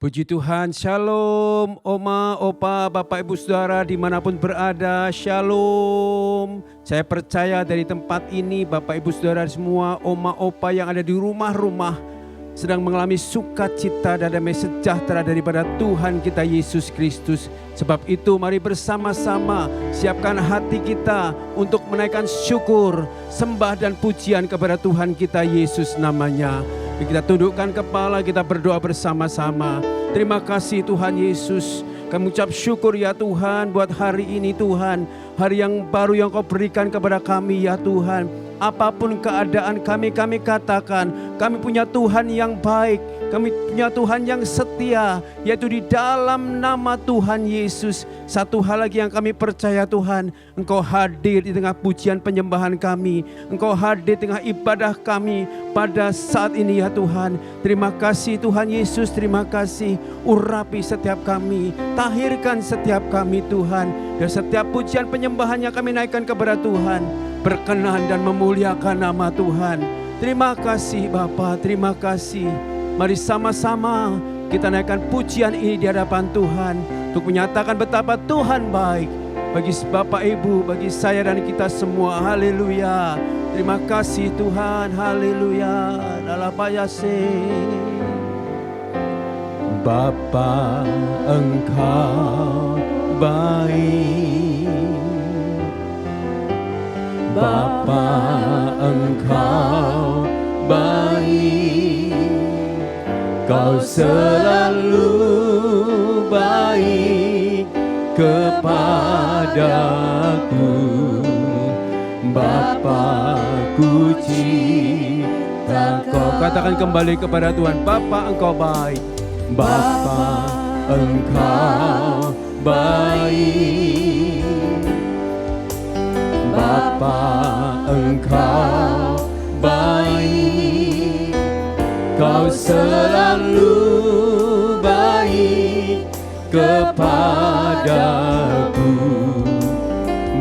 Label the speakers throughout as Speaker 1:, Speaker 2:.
Speaker 1: Puji Tuhan, Shalom, Oma, Opa, Bapak, Ibu, Saudara dimanapun berada, Shalom. Saya percaya dari tempat ini Bapak, Ibu, Saudara semua, Oma, Opa yang ada di rumah-rumah sedang mengalami sukacita dan damai sejahtera daripada Tuhan kita Yesus Kristus. Sebab itu mari bersama-sama siapkan hati kita untuk menaikkan syukur, sembah dan pujian kepada Tuhan kita Yesus namanya. Kita tundukkan kepala, kita berdoa bersama-sama. Terima kasih Tuhan Yesus. Kami ucap syukur ya Tuhan buat hari ini Tuhan. Hari yang baru yang Kau berikan kepada kami ya Tuhan. Apapun keadaan kami katakan, kami punya Tuhan yang baik. Kami punya Tuhan yang setia, yaitu di dalam nama Tuhan Yesus. Satu hal lagi yang kami percaya Tuhan, Engkau hadir di tengah pujian penyembahan kami. Engkau hadir di tengah ibadah kami pada saat ini ya Tuhan. Terima kasih Tuhan Yesus, terima kasih. Urapi setiap kami, tahirkan setiap kami Tuhan. Dan setiap pujian penyembahan yang kami naikkan kepada Tuhan, berkenan dan memuliakan nama Tuhan. Terima kasih Bapa, terima kasih. Mari sama-sama kita naikkan pujian ini di hadapan Tuhan untuk menyatakan betapa Tuhan baik bagi Bapak Ibu, bagi saya dan kita semua. Haleluya. Terima kasih Tuhan. Haleluya. Dalabayase. Bapa Engkau baik. Bapa Engkau baik. Kau selalu baik kepadaku, Bapa-Ku cinta Kau. Katakan kembali kepada Tuhan, Bapa Engkau baik. Bapa Engkau baik. Bapa Engkau baik. Kau selalu baik kepadaku,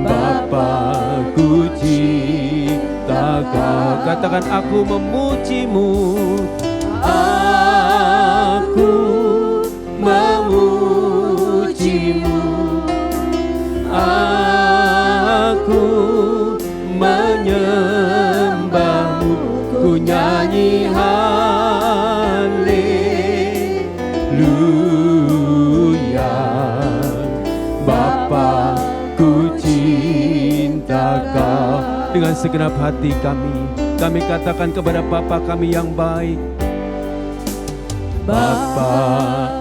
Speaker 1: Bapa-Ku cinta Kau. Katakan aku memuji-Mu, aku memuji-Mu, aku menyembah-Mu, ku nyanyi haleluya. Bapa ku cinta Kau. Dengan segenap hati kami katakan kepada Bapa kami yang baik, Bapa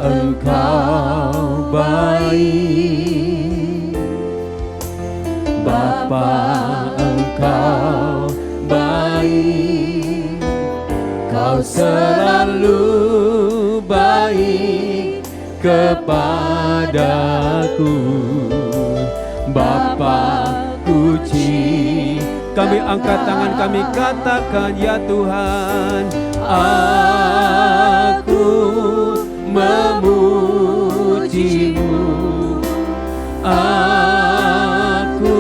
Speaker 1: Engkau baik. Bapa Engkau baik. Kau selalu baik kepadaku, Bapa-Ku cinta. Kami angkat tangan, kami katakan ya Tuhan, aku memuji-Mu, aku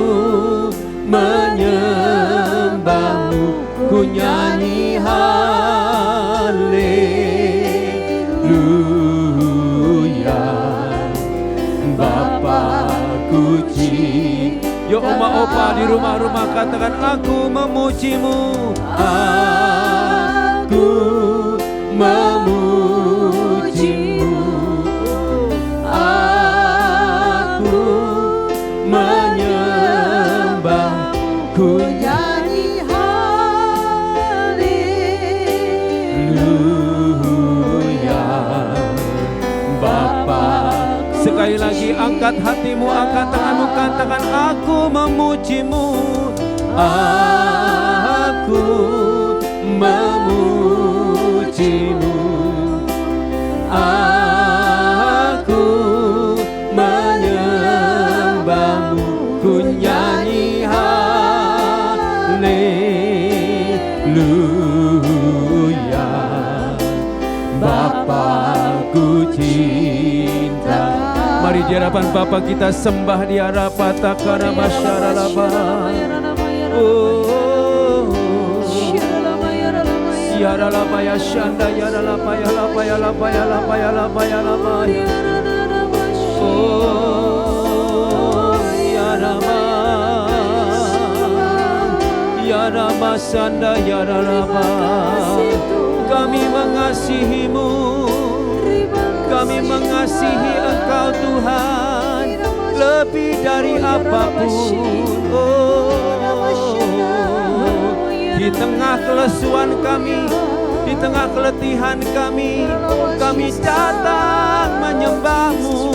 Speaker 1: menyembah-Mu, ku nyanyi haleluya. Bapa-Ku cinta. Yo Oma Opa di rumah-rumah katakan aku memuji-Mu, aku memuji-Mu, aku menyembah, ku nyanyi haleluya. Bapa, sekali lagi angkat hatimu, angkat tanganmu, katakan aku memuji-Mu, aku memuji-Mu, aku menyembah-Mu, ku nyanyi haleluya. Bapa-Ku cinta. Mari di hadapan Bapa kita sembah, di hadapan takara masyarakat. Oh, Yara la baya shanda yara la baya la baya la baya la baya la baya la baya. Oh yara ma yara ma shanda yara la baya. Kami mengasihimu, kami mengasihi Engkau Tuhan lebih dari apapun. Di tengah kelesuan kami, di tengah keletihan kami datang menyembah-Mu.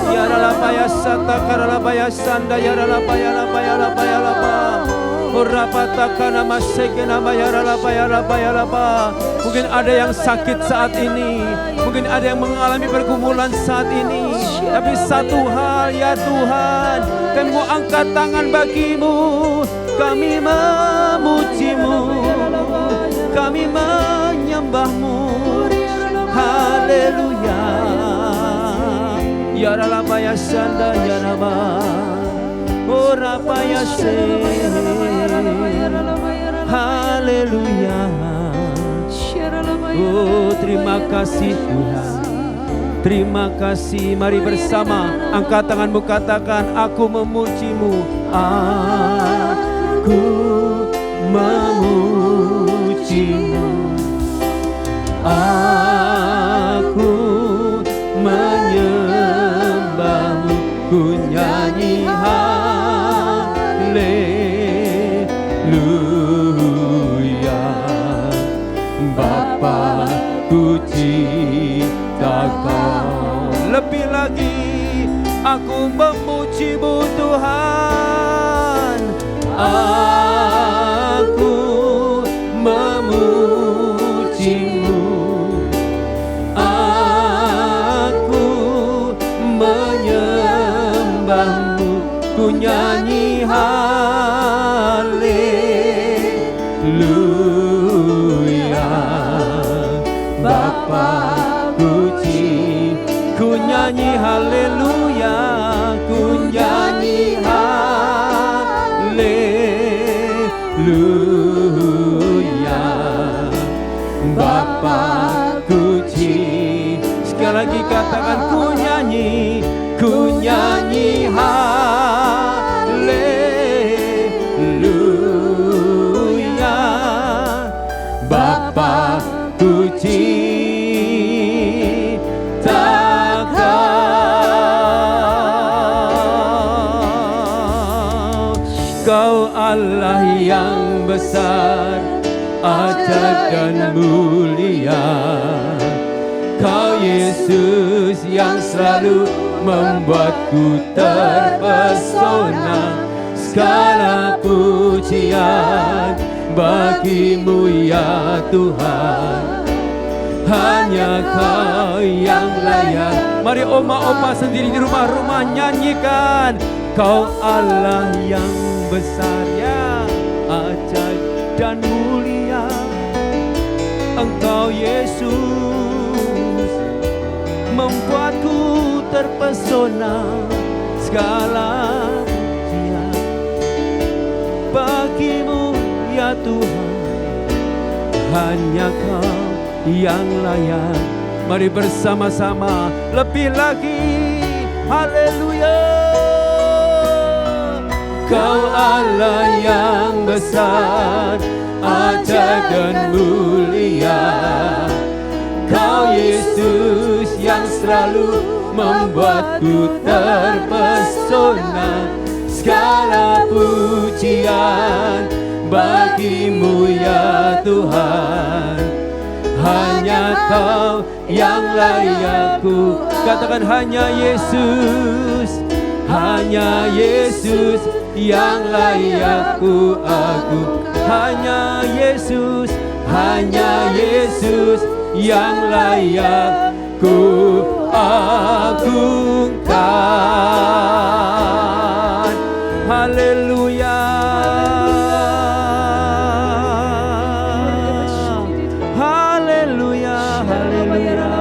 Speaker 1: Ya Rabaya Sata Karalabaya Sanda Ya Rabaya Rabaya Rabaya Rabaya. Urapataka nama seke nama ya Rabaya Rabaya Rabaya. Mungkin ada yang sakit saat ini, mungkin ada yang mengalami pergumulan saat ini. Tapi satu hal ya Tuhan, kami mau angkat tangan bagi-Mu. Kami memuji-Mu, kami menyembah-Mu. Haleluya. Ya Rabaya Sanda Ya Rabaya. Oh Rabaya Se. Haleluya. Oh terima kasih Tuhan, terima kasih. Mari bersama angkat tanganmu, katakan aku memuji-Mu. Aku memuji-Mu, aku menyembah-Mu, ku nyanyi haleluya. Bapa ku cinta Kau, lebih lagi aku memuji-Mu Tuhan. Aku memuji-Mu, aku menyembah-Mu, ku nyanyi haleluya. Bapa ku nyanyi haleluya, ku nyanyi haleluya. Bapa ku sekali lagi katakan ku nyanyi haleluya. Bapa ku Kau Allah yang besar, ajaib dan mulia. Kau Yesus yang selalu membuatku terpesona. Segala pujian bagi-Mu ya Tuhan. Hanya Kau yang layak. Mari oma-opa sendiri di rumah-rumah nyanyikan. Kau Allah yang besar ya, ajaib dan mulia. Engkau Yesus membuatku terpesona. Segala pujian bagi-Mu ya Tuhan. Hanya Kau yang layak. Mari bersama-sama lebih lagi. Haleluya. Kau Allah yang besar, ajaib dan mulia. Kau Yesus yang selalu membuatku terpesona. Segala pujian bagi-Mu ya Tuhan. Hanya Kau yang layak ku. Katakan hanya Yesus, hanya Yesus yang layak ku agungkan. Hanya Yesus yang layak ku agungkan. Haleluya. Haleluya. Haleluya.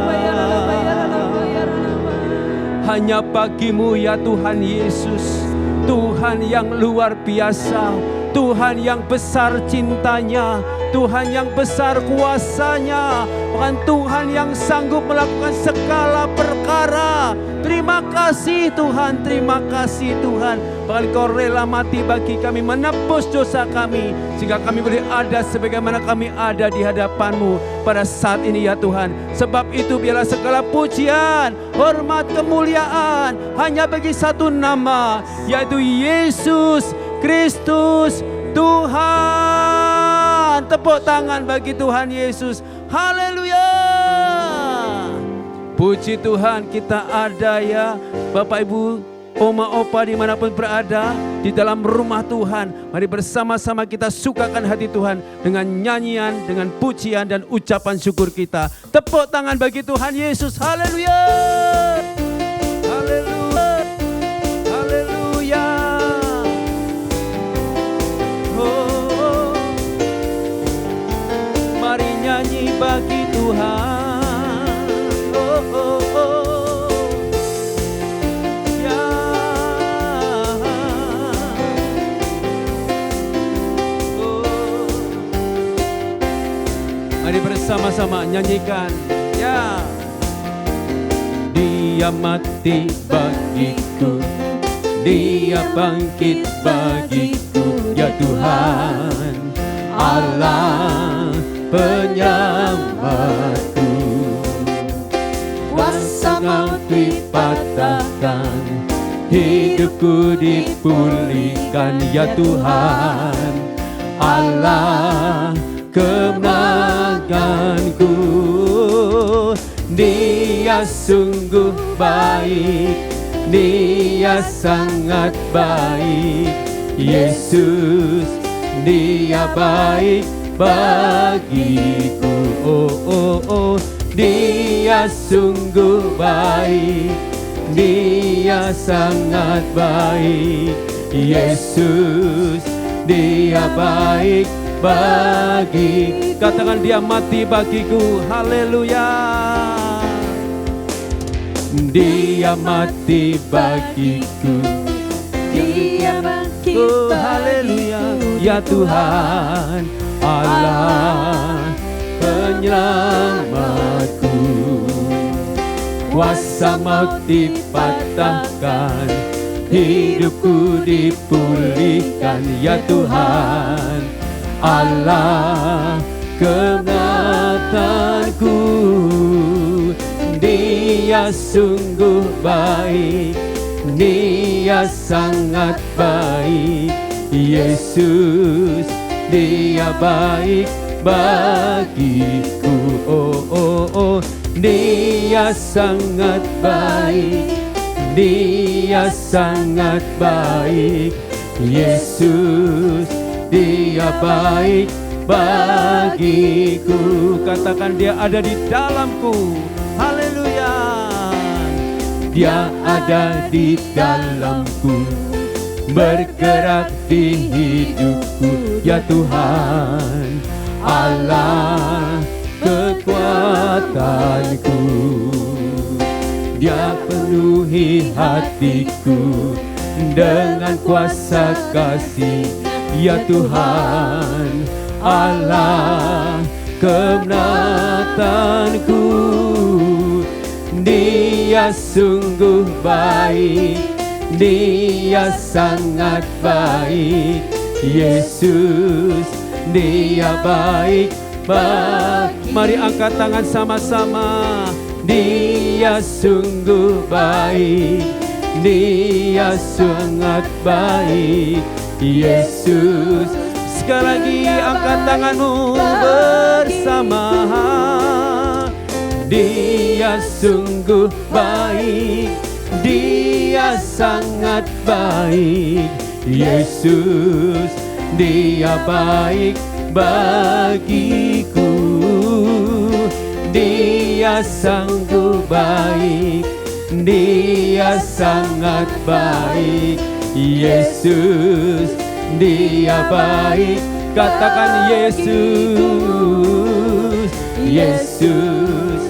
Speaker 1: Hanya bagi-Mu ya Tuhan Yesus, Tuhan yang luar biasa, Tuhan yang besar cintanya, Tuhan yang besar kuasanya, bukan Tuhan yang sanggup melakukan segala perkara. Terima kasih Tuhan, terima kasih Tuhan. Bahkan Kau rela mati bagi kami, menebus dosa kami, sehingga kami boleh ada sebagaimana kami ada di hadapan-Mu pada saat ini ya Tuhan. Sebab itu biarlah segala pujian, hormat, kemuliaan hanya bagi satu nama, yaitu Yesus Kristus Tuhan. Tepuk tangan bagi Tuhan Yesus. Haleluya. Puji Tuhan, kita ada ya Bapak Ibu, Oma Opa dimanapun berada di dalam rumah Tuhan. Mari bersama-sama kita sukakan hati Tuhan dengan nyanyian, dengan pujian dan ucapan syukur kita. Tepuk tangan bagi Tuhan Yesus. Haleluya. Haleluya. Haleluya. Oh, mari nyanyi bagi Tuhan. Mari bersama-sama nyanyikan ya. Dia mati bagiku, Dia bangkit bagiku, ya Tuhan Allah penyelamatku. Kuasa maut dipatahkan, hidupku dipulihkan, ya Tuhan Allah kemenanganku. Dia sungguh baik, Dia sangat baik, Yesus Dia baik bagiku. Oh oh oh, Dia sungguh baik, Dia sangat baik, Yesus Dia baik bagi. Katakan Dia mati bagiku. Haleluya. Dia mati bagiku,
Speaker 2: Dia bangkit
Speaker 1: oh,
Speaker 2: bagiku.
Speaker 1: haleluya. Ya Tuhan Allah penyelamatku. Kuasa maut dipatahkan, hidupku dipulihkan, ya Tuhan Allah kemenanganku. Dia sungguh baik, Dia sangat baik, Yesus Dia baik bagiku. Oh oh oh, Dia sangat baik, Dia sangat baik, Yesus Dia baik bagiku. Katakan Dia ada di dalamku. Haleluya. Dia ada di dalamku, bergerak di hidupku, ya Tuhan Allah kekuatanku. Dia penuhi hatiku dengan kuasa kasih, ya Tuhan Allah kemenanganku. Dia sungguh baik, Dia sangat baik, Yesus Dia baik bagi. Mari angkat tangan sama-sama. Dia sungguh baik, Dia sangat baik, Yesus. Sekali lagi angkat tanganmu bersama. Dia sungguh baik, Dia sangat baik, Yesus Dia baik bagiku. Dia sanggup baik, Dia sangat baik, Yesus Dia baik. Katakan Yesus, Yesus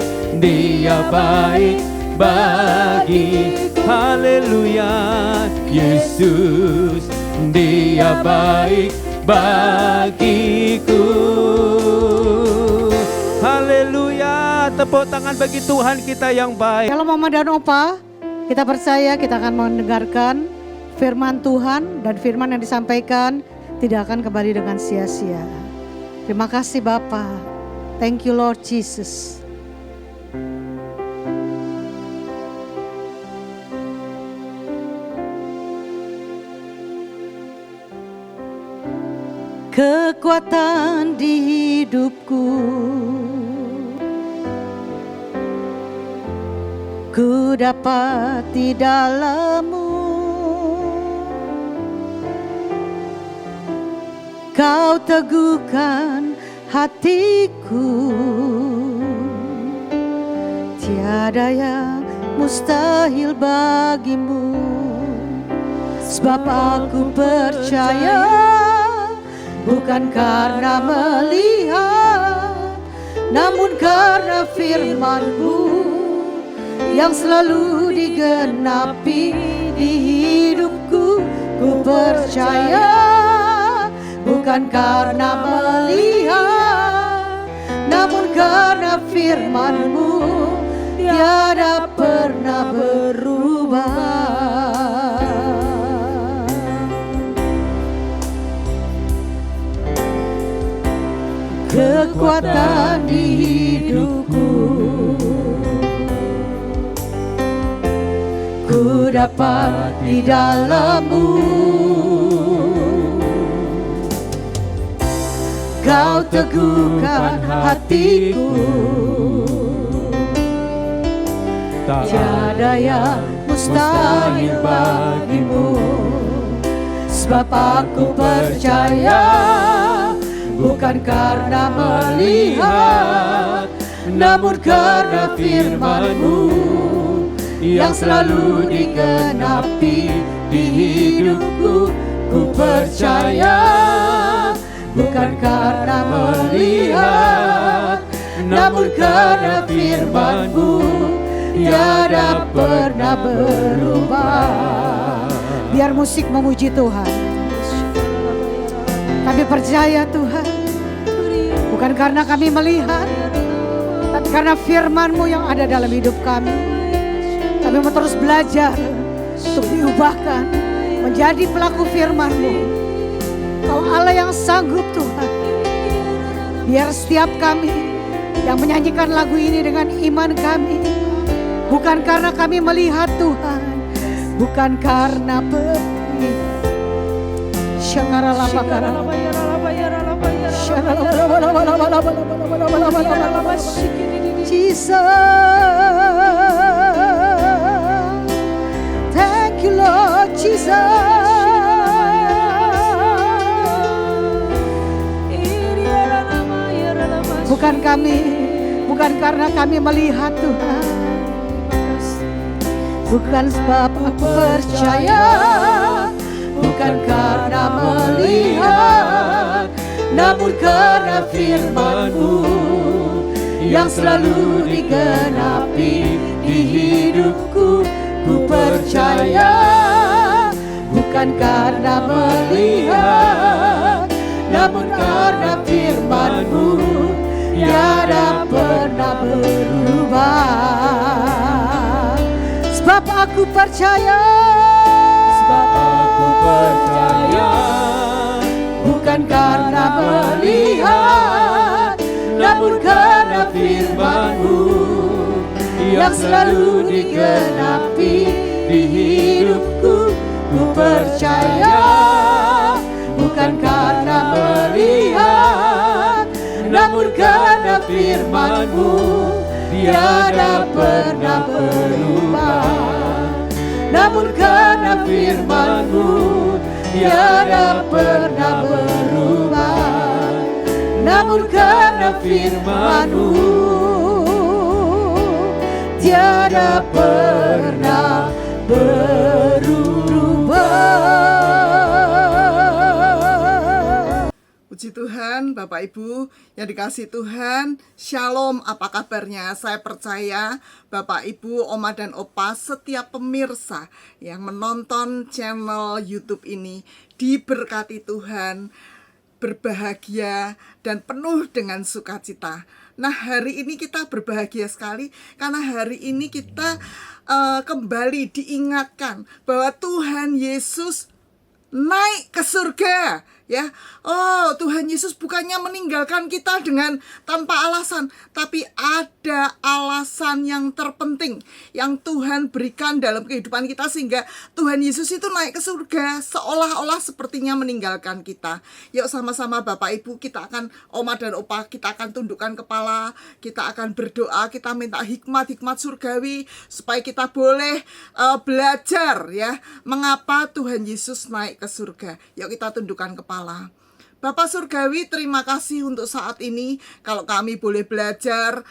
Speaker 1: Dia baik bagi. Haleluya. Yesus Dia baik bagiku. tepuk tangan bagi Tuhan kita yang baik.
Speaker 2: Kalau Mama dan Opa, kita percaya kita akan mendengarkan firman Tuhan, dan firman yang disampaikan tidak akan kembali dengan sia-sia. Terima kasih Bapa. Thank you Lord Jesus. Kekuatan di hidupku, ku dapat di dalam-Mu. Kau teguhkan hatiku, tiada yang mustahil bagimu. Sebab aku percaya, bukan karena melihat, namun karena firman-Mu yang selalu digenapi di hidupku. Ku percaya, bukan karena melihat, namun karena firman-Mu tiada pernah berubah. Kekuatan di hidupku, ku dapat di dalam-Mu. Kau teguhkan hatiku, tiada yang mustahil bagimu. Sebab aku percaya, bukan karena melihat, namun karena firman-Mu yang selalu digenapi di hidupku. Ku percaya, bukan karena melihat, namun karena firman-Mu tiada pernah berubah. Biar musik memuji Tuhan. Kami percaya Tuhan, bukan karena kami melihat, tapi karena firman-Mu yang ada dalam hidup kami. Kami mau terus belajar untuk diubahkan menjadi pelaku firman-Mu. Kau Allah yang sanggup Tuhan. Biar setiap kami yang menyanyikan lagu ini dengan iman kami, bukan karena kami melihat Tuhan, bukan karena perih. Jesus, thank you Lord Jesus. Bukan kami, bukan karena kami melihat Tuhan, bukan sebab aku percaya, bukan karena melihat, namun karena firman-Mu yang selalu digenapi di hidupku. Ku percaya, bukan karena melihat, namun karena firman-Mu tiada pernah berubah. Sebab aku percaya, bukan karena melihat, namun karena firman-Mu yang selalu digenapi di hidupku. Ku percaya, bukan karena melihat, namun karena firman-Mu tiada pernah berubah. Namun karena firman-Mu tiada pernah berubah. Namun karena firman-Mu tiada pernah berubah.
Speaker 3: Puji Tuhan, Bapak Ibu yang dikasihi Tuhan, Shalom, apa kabarnya? Saya percaya Bapak Ibu, Oma dan Opa, setiap pemirsa yang menonton channel YouTube ini diberkati Tuhan, berbahagia dan penuh dengan sukacita. Nah, hari ini kita berbahagia sekali karena hari ini kita kembali diingatkan bahwa Tuhan Yesus naik ke surga, ya. Oh, Tuhan Yesus bukannya meninggalkan kita dengan tanpa alasan, tapi ada alasan yang terpenting yang Tuhan berikan dalam kehidupan kita, sehingga Tuhan Yesus itu naik ke surga seolah-olah sepertinya meninggalkan kita. Yuk sama-sama Bapak Ibu, kita akan, Oma dan Opa, kita akan tundukkan kepala, kita akan berdoa, kita minta hikmat surgawi supaya kita boleh belajar, ya, mengapa Tuhan Yesus naik ke surga. Yuk kita tundukkan kepala. Bapak Surgawi, terima kasih untuk saat ini kalau kami boleh belajar,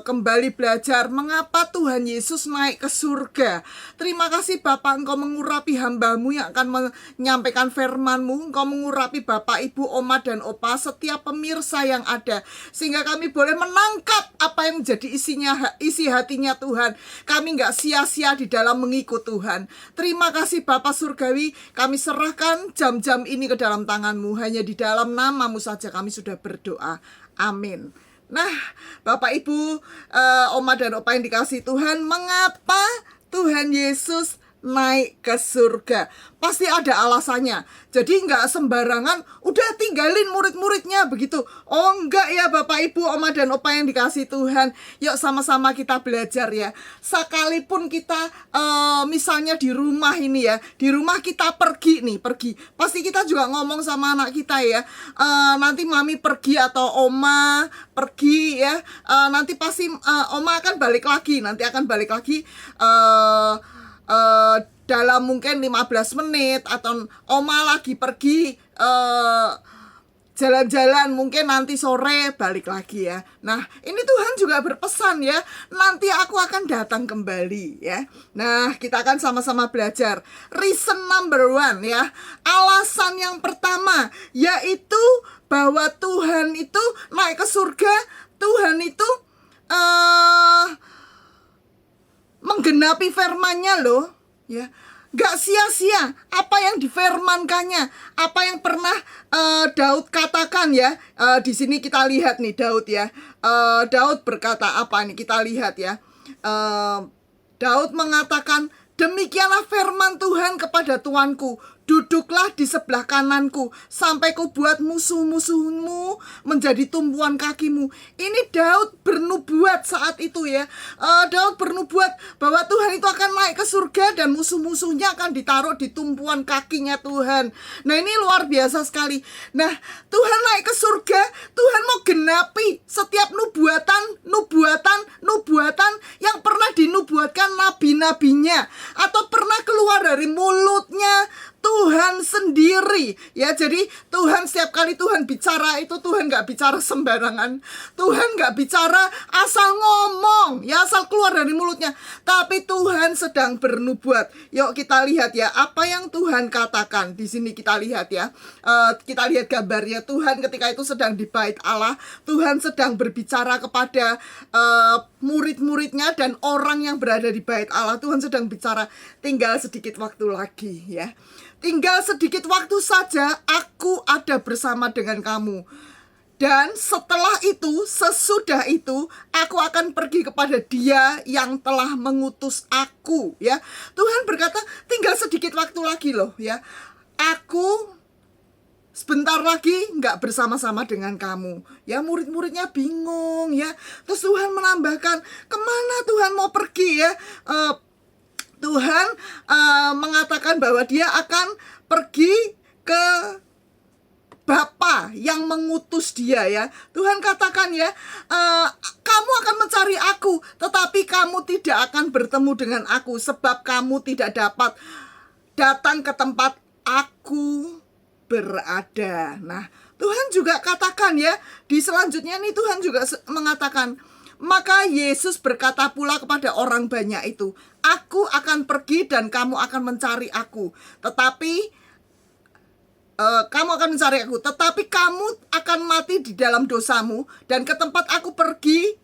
Speaker 3: kembali belajar mengapa Tuhan Yesus naik ke surga. Terima kasih Bapak, Engkau mengurapi hamba-Mu yang akan menyampaikan firman-Mu. Engkau mengurapi Bapak, Ibu, Oma, dan Opa, setiap pemirsa yang ada, sehingga kami boleh menangkap apa yang menjadi isi hatinya Tuhan. Kami nggak sia-sia di dalam mengikut Tuhan. Terima kasih Bapak Surgawi, kami serahkan jam-jam ini ke dalam tangan-Mu. Hanya di dalam nama-Mu saja kami sudah berdoa. Amin. Nah, Bapak Ibu, Oma dan Opa yang dikasihi Tuhan, mengapa Tuhan Yesus naik ke surga? Pasti ada alasannya. Jadi nggak sembarangan udah tinggalin murid-muridnya begitu. Oh enggak ya Bapak Ibu, Oma dan Opa yang dikasihi Tuhan. Yuk sama-sama kita belajar ya. Sekalipun kita misalnya di rumah ini ya, di rumah kita pergi. Pasti kita juga ngomong sama anak kita ya. Nanti mami pergi atau Oma pergi ya. Nanti pasti Oma akan balik lagi. Dalam mungkin 15 menit, atau Oma lagi pergi jalan-jalan, mungkin nanti sore balik lagi ya. Nah, ini Tuhan juga berpesan ya, nanti aku akan datang kembali ya. Nah, kita akan sama-sama belajar. Reason number 1 ya. Alasan yang pertama yaitu bahwa Tuhan itu naik ke surga. Tuhan itu menggenapi firman-Nya loh. Ya, gak sia-sia apa yang difirmankannya, apa yang pernah Daud katakan ya. Di sini kita lihat nih Daud ya. Daud berkata apa nih? Kita lihat ya. Daud mengatakan, demikianlah firman Tuhan kepada Tuanku, duduklah di sebelah kananku sampai ku buat musuh-musuhmu menjadi tumpuan kakimu. Ini Daud bernubuat saat itu ya. Daud bernubuat bahwa Tuhan itu akan naik ke surga dan musuh-musuhnya akan ditaruh di tumpuan kakinya Tuhan. Nah, ini luar biasa sekali. Nah, Tuhan naik ke surga, Tuhan mau genapi setiap nubuatan yang pernah dinubuatkan nabi-nabinya atau pernah keluar dari mulutnya Tuhan sendiri ya. Jadi Tuhan, setiap kali Tuhan bicara itu, Tuhan gak bicara sembarangan. Tuhan gak bicara asal ngomong ya, asal keluar dari mulutnya, tapi Tuhan sedang bernubuat. Yuk kita lihat ya apa yang Tuhan katakan. Di sini kita lihat ya, kita lihat gambarnya. Tuhan ketika itu sedang di bait Allah. Tuhan sedang berbicara kepada murid-muridnya dan orang yang berada di bait Allah. Tuhan sedang bicara, tinggal sedikit waktu lagi ya. Tinggal sedikit waktu saja, aku ada bersama dengan kamu. Dan setelah itu, sesudah itu, aku akan pergi kepada Dia yang telah mengutus aku. Ya, Tuhan berkata, tinggal sedikit waktu lagi loh. Ya, aku sebentar lagi nggak bersama-sama dengan kamu. Ya, murid-muridnya bingung ya. Terus Tuhan menambahkan, kemana Tuhan mau pergi ya? Tuhan mengatakan bahwa Dia akan pergi ke Bapa yang mengutus Dia ya. Tuhan katakan ya, kamu akan mencari aku, tetapi kamu tidak akan bertemu dengan aku, sebab kamu tidak dapat datang ke tempat aku berada. Nah, Tuhan juga katakan ya, di selanjutnya nih Tuhan juga mengatakan, maka Yesus berkata pula kepada orang banyak itu, aku akan pergi dan kamu akan mencari aku, tetapi kamu akan mati di dalam dosamu, dan ke tempat aku pergi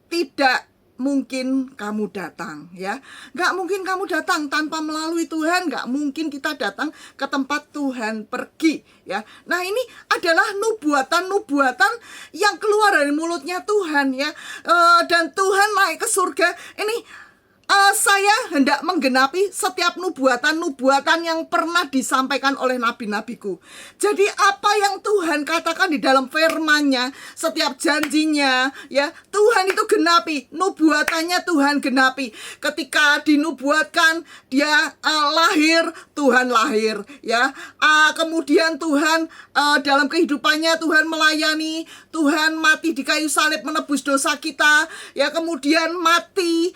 Speaker 3: tidak mungkin kamu datang, ya. Nggak mungkin kamu datang tanpa melalui Tuhan. Nggak mungkin kita datang ke tempat Tuhan pergi, ya. Nah, ini adalah nubuatan-nubuatan yang keluar dari mulutnya Tuhan, ya. Dan Tuhan naik ke surga. Ini saya hendak menggenapi setiap nubuatan-nubuatan yang pernah disampaikan oleh nabi-nabiku. Jadi apa yang Tuhan katakan di dalam firman-Nya, setiap janjinya, ya, Tuhan itu genapi, nubuatannya Tuhan genapi. Ketika dinubuatkan dia lahir, Tuhan lahir, ya. Kemudian Tuhan dalam kehidupannya Tuhan melayani, Tuhan mati di kayu salib menebus dosa kita, ya. Kemudian mati,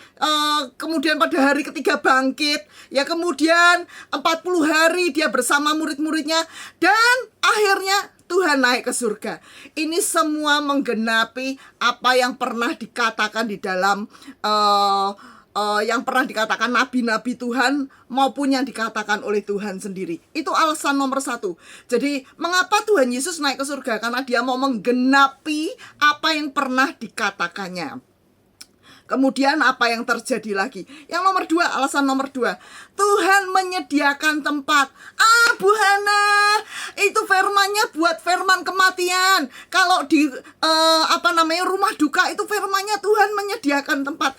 Speaker 3: kemudian pada hari ketiga bangkit, ya. Kemudian 40 hari dia bersama murid-muridnya, dan akhirnya Tuhan naik ke surga. Ini semua menggenapi apa yang pernah dikatakan di dalam yang pernah dikatakan nabi-nabi Tuhan maupun yang dikatakan oleh Tuhan sendiri. Itu alasan nomor 1. Jadi mengapa Tuhan Yesus naik ke surga? Karena dia mau menggenapi apa yang pernah dikatakannya. Kemudian apa yang terjadi lagi? Yang nomor 2, alasan nomor 2, Tuhan menyediakan tempat. Bu Hana, itu firman-Nya buat firman kematian. Kalau di rumah duka itu firman-Nya Tuhan menyediakan tempat.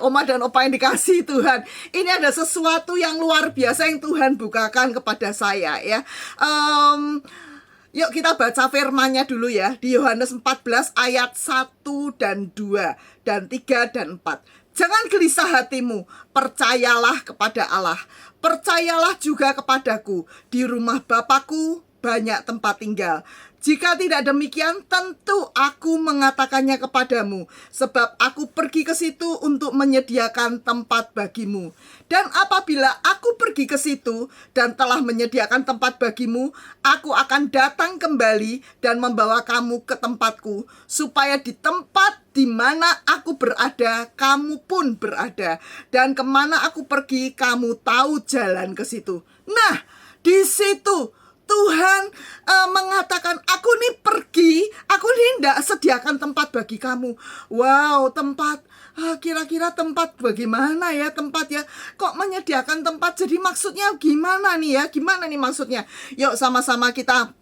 Speaker 3: Oma dan opa yang dikasihi Tuhan, ini ada sesuatu yang luar biasa yang Tuhan bukakan kepada saya, ya. Yuk kita baca firman-Nya dulu, ya. Di Yohanes 14 ayat 1 dan 2 dan 3 dan 4. Jangan gelisah hatimu, percayalah kepada Allah, percayalah juga kepadaku. Di rumah Bapakku banyak tempat tinggal. Jika tidak demikian, tentu aku mengatakannya kepadamu, sebab aku pergi ke situ untuk menyediakan tempat bagimu. Dan apabila aku pergi ke situ dan telah menyediakan tempat bagimu, aku akan datang kembali dan membawa kamu ke tempatku, supaya di tempat di mana aku berada, kamu pun berada. Dan kemana aku pergi, kamu tahu jalan ke situ. Nah, di situ Tuhan mengatakan, aku nih pergi, aku nih hendak sediakan tempat bagi kamu. Wow, tempat, kira-kira tempat bagaimana ya tempat, ya? Kok menyediakan tempat, jadi maksudnya gimana nih, ya? Gimana nih maksudnya? Yuk sama-sama kita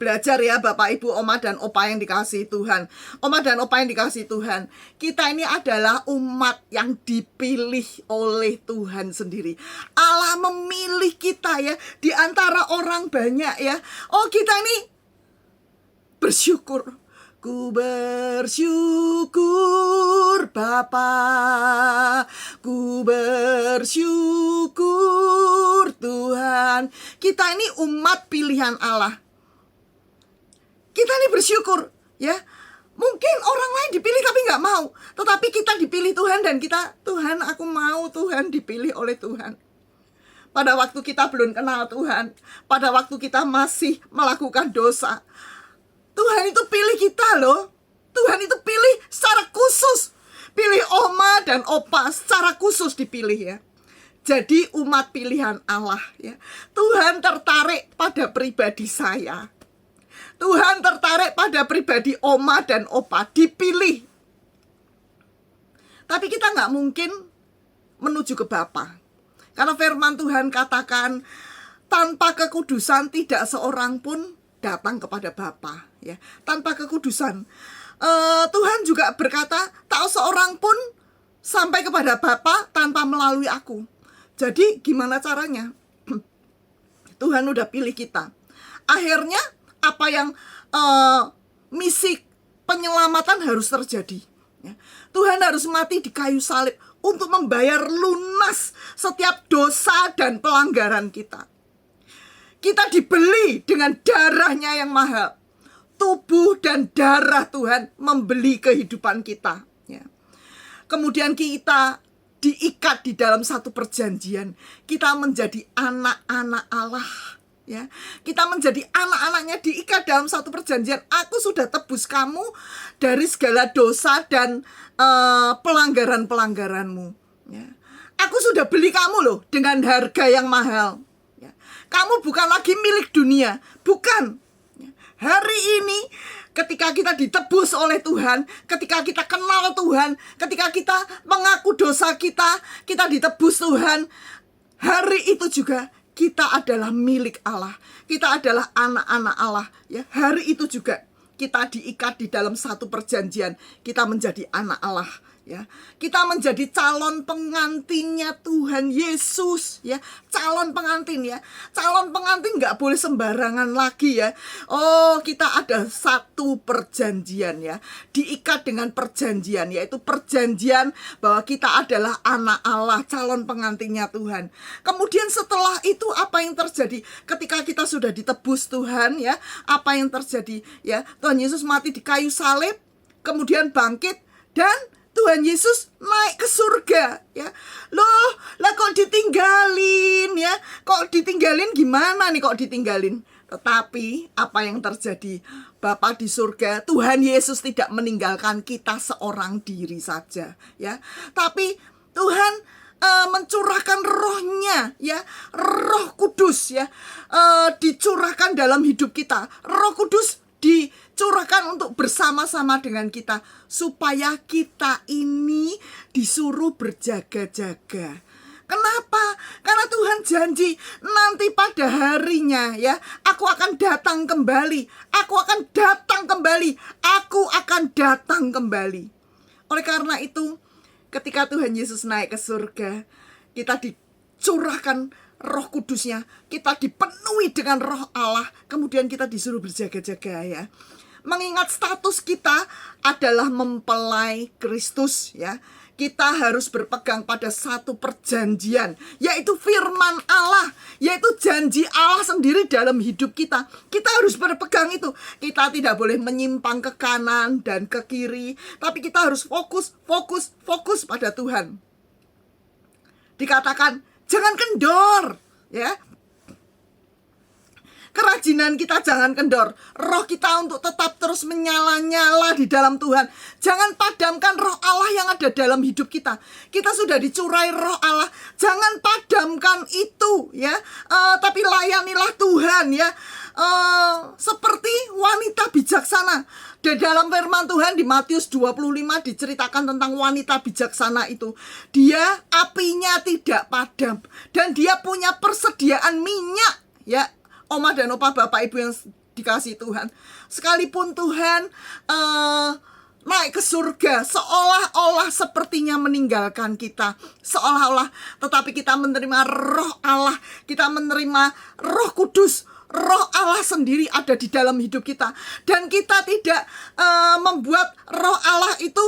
Speaker 3: belajar, ya, Bapak, Ibu, Oma dan Opa yang dikasihi Tuhan. Oma dan Opa yang dikasihi Tuhan, kita ini adalah umat yang dipilih oleh Tuhan sendiri. Allah memilih kita, ya, di antara orang banyak, ya. Oh, kita ini bersyukur. Ku bersyukur Bapa, ku bersyukur Tuhan. Kita ini umat pilihan Allah. Kita ini bersyukur, ya. Mungkin orang lain dipilih tapi nggak mau, tetapi kita dipilih Tuhan, dan kita, Tuhan, aku mau Tuhan, dipilih oleh Tuhan. Pada waktu kita belum kenal Tuhan, pada waktu kita masih melakukan dosa, Tuhan itu pilih kita loh. Tuhan itu pilih secara khusus, pilih Oma dan Opa secara khusus dipilih, ya. Jadi umat pilihan Allah, ya. Tuhan tertarik pada pribadi saya. Tuhan tertarik pada pribadi Oma dan Opa, dipilih. Tapi kita nggak mungkin menuju ke Bapa, karena firman Tuhan katakan, tanpa kekudusan tidak seorang pun datang kepada Bapa, ya. Tanpa kekudusan, Tuhan juga berkata, tak seorang pun sampai kepada Bapa tanpa melalui aku. Jadi gimana caranya? Tuhan udah pilih kita. Akhirnya apa yang misi penyelamatan harus terjadi, ya. Tuhan harus mati di kayu salib untuk membayar lunas setiap dosa dan pelanggaran kita. Kita dibeli dengan darahnya yang mahal. Tubuh dan darah Tuhan membeli kehidupan kita, ya. Kemudian kita diikat di dalam satu perjanjian. Kita menjadi anak-anak Allah, ya. Kita menjadi anak-anaknya, diikat dalam satu perjanjian. Aku sudah tebus kamu dari segala dosa dan pelanggaran-pelanggaranmu, ya. Aku sudah beli kamu loh dengan harga yang mahal, ya. Kamu bukan lagi milik dunia, bukan. Hari ini ketika kita ditebus oleh Tuhan, ketika kita kenal Tuhan, ketika kita mengaku dosa kita ditebus Tuhan, hari itu juga kita adalah milik Allah. Kita adalah anak-anak Allah, ya. Hari itu juga kita diikat di dalam satu perjanjian. Kita menjadi anak Allah, ya. Kita menjadi calon pengantinnya Tuhan Yesus, ya. Calon pengantin, ya. Calon pengantin nggak boleh sembarangan lagi, ya. Oh, kita ada satu perjanjian, ya. Diikat dengan perjanjian, yaitu perjanjian bahwa kita adalah anak Allah, calon pengantinnya Tuhan. Kemudian setelah itu apa yang terjadi? Ketika kita sudah ditebus Tuhan, ya, apa yang terjadi? Ya, Tuhan Yesus mati di kayu salib, kemudian bangkit, dan Tuhan Yesus naik ke surga, ya. Loh, lah kok ditinggalin, ya? Kok ditinggalin gimana nih kok ditinggalin? Tetapi apa yang terjadi? Bapa di surga, Tuhan Yesus tidak meninggalkan kita seorang diri saja, ya. Tapi Tuhan mencurahkan rohnya, ya, Roh Kudus, ya, dicurahkan dalam hidup kita. Roh Kudus dicurahkan untuk bersama-sama dengan kita, supaya kita ini disuruh berjaga-jaga. Kenapa? Karena Tuhan janji nanti pada harinya, ya, aku akan datang kembali. Aku akan datang kembali. Aku akan datang kembali. Oleh karena itu, ketika Tuhan Yesus naik ke surga, kita dicurahkan Roh Kudusnya, kita dipenuhi dengan Roh Allah, kemudian kita disuruh berjaga-jaga, ya. Mengingat status kita adalah mempelai Kristus, ya. Kita harus berpegang pada satu perjanjian, yaitu firman Allah, yaitu janji Allah sendiri dalam hidup kita. Kita harus berpegang itu. Kita tidak boleh menyimpang ke kanan dan ke kiri, tapi kita harus fokus pada Tuhan. Dikatakan jangan kendor, ya. Kerajinan kita jangan kendor. Roh kita untuk tetap terus menyala-nyala di dalam Tuhan. Jangan padamkan roh Allah yang ada dalam hidup kita. Kita sudah dicurai roh Allah. Jangan padamkan itu, ya. Tapi layanilah Tuhan, ya. Seperti wanita bijaksana. Di dalam firman Tuhan di Matius 25 diceritakan tentang wanita bijaksana itu. Dia apinya tidak padam, dan dia punya persediaan minyak, ya. Oma dan opa, bapak ibu yang dikasih Tuhan, sekalipun Tuhan naik ke surga, seolah-olah sepertinya meninggalkan kita, seolah-olah, tetapi kita menerima roh Allah, kita menerima Roh Kudus. Roh Allah sendiri ada di dalam hidup kita, dan kita tidak membuat roh Allah itu,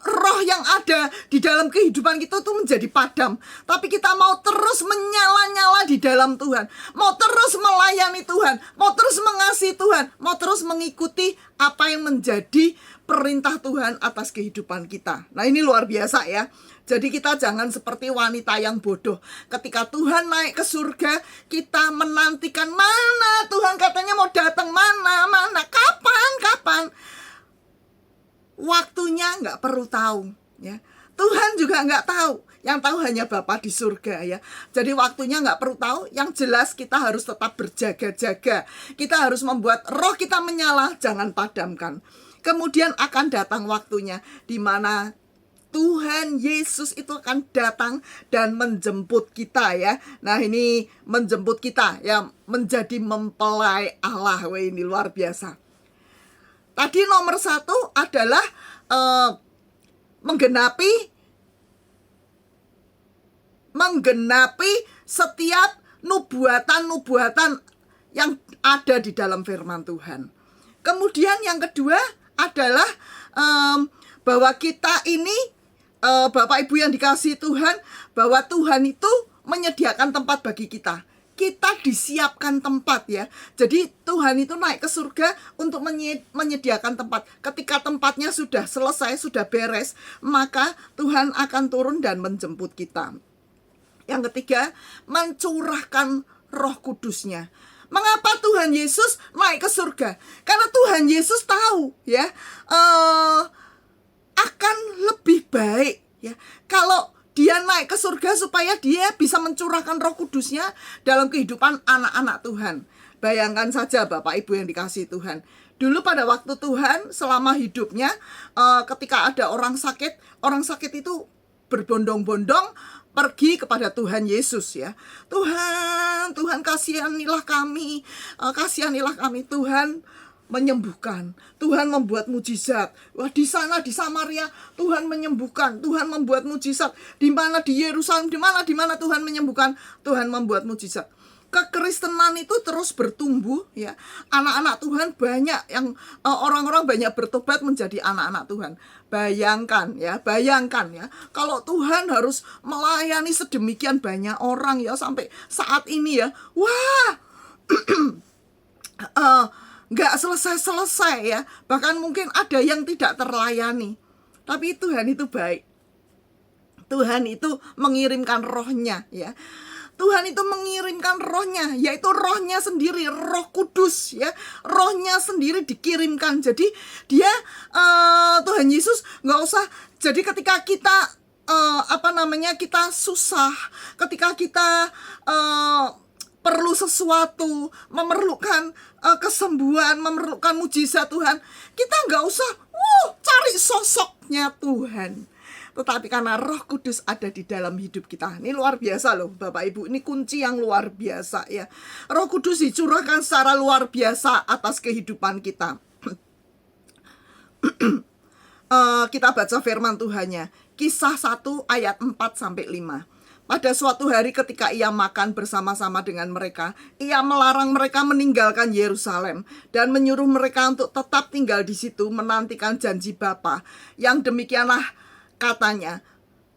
Speaker 3: roh yang ada di dalam kehidupan kita itu menjadi padam. Tapi kita mau terus menyala-nyala di dalam Tuhan, mau terus melayani Tuhan, mau terus mengasihi Tuhan, mau terus mengikuti apa yang menjadi perintah Tuhan atas kehidupan kita. Nah, ini luar biasa, ya. Jadi kita jangan seperti wanita yang bodoh. Ketika Tuhan naik ke surga, kita menantikan, mana Tuhan katanya mau datang, mana, kapan. Waktunya nggak perlu tahu, ya. Tuhan juga nggak tahu. Yang tahu hanya Bapa di surga, ya. Jadi waktunya nggak perlu tahu. Yang jelas kita harus tetap berjaga-jaga. Kita harus membuat roh kita menyala, jangan padamkan. Kemudian akan datang waktunya di mana Tuhan Yesus itu akan datang dan menjemput kita, ya. Nah, ini menjemput kita, ya, menjadi mempelai Allah. Wah, ini luar biasa. Tadi nomor 1 adalah menggenapi setiap nubuatan-nubuatan yang ada di dalam firman Tuhan. Kemudian yang kedua adalah bahwa kita ini, Bapak Ibu yang dikasihi Tuhan, bahwa Tuhan itu menyediakan tempat bagi kita. Kita disiapkan tempat, ya. Jadi Tuhan itu naik ke surga untuk menyediakan tempat. Ketika tempatnya sudah selesai, sudah beres, maka Tuhan akan turun dan menjemput kita. Yang ketiga, mencurahkan Roh Kudusnya. Mengapa Tuhan Yesus naik ke surga? Karena Tuhan Yesus tahu, ya, akan lebih baik, ya, kalau dia naik ke surga supaya dia bisa mencurahkan Roh Kudusnya dalam kehidupan anak-anak Tuhan. Bayangkan saja Bapak Ibu yang dikasihi Tuhan, Dulu pada waktu Tuhan selama hidupnya, ketika ada orang sakit itu berbondong-bondong pergi kepada Tuhan Yesus ya. Tuhan, Tuhan kasihanilah kami, Tuhan menyembuhkan, Tuhan membuat mujizat. Wah, di sana di Samaria Tuhan menyembuhkan, Tuhan membuat mujizat. Di mana di Yerusalem, di mana Tuhan menyembuhkan, Tuhan membuat mujizat. Kekristenan itu terus bertumbuh ya. Anak-anak Tuhan banyak yang orang-orang banyak bertobat menjadi anak-anak Tuhan. Bayangkan ya, kalau Tuhan harus melayani sedemikian banyak orang ya sampai saat ini ya. Wah, nggak selesai-selesai ya. Bahkan mungkin ada yang tidak terlayani. Tapi Tuhan itu baik. Tuhan itu mengirimkan rohnya ya. Tuhan itu mengirimkan rohnya, yaitu rohnya sendiri, Roh Kudus ya. Rohnya sendiri dikirimkan. Jadi dia Tuhan Yesus nggak usah. Jadi ketika kita kita susah, ketika kita perlu sesuatu, memerlukan kesembuhan, memerlukan mujizat Tuhan, kita nggak usah cari sosoknya Tuhan. Tetapi karena Roh Kudus ada di dalam hidup kita. Ini luar biasa loh Bapak Ibu. Ini kunci yang luar biasa ya. Roh Kudus dicurahkan secara luar biasa atas kehidupan kita. Kita baca firman Tuhannya. Kisah 1 ayat 4-5. Pada suatu hari ketika ia makan bersama-sama dengan mereka, ia melarang mereka meninggalkan Yerusalem dan menyuruh mereka untuk tetap tinggal di situ menantikan janji Bapa. Yang demikianlah katanya,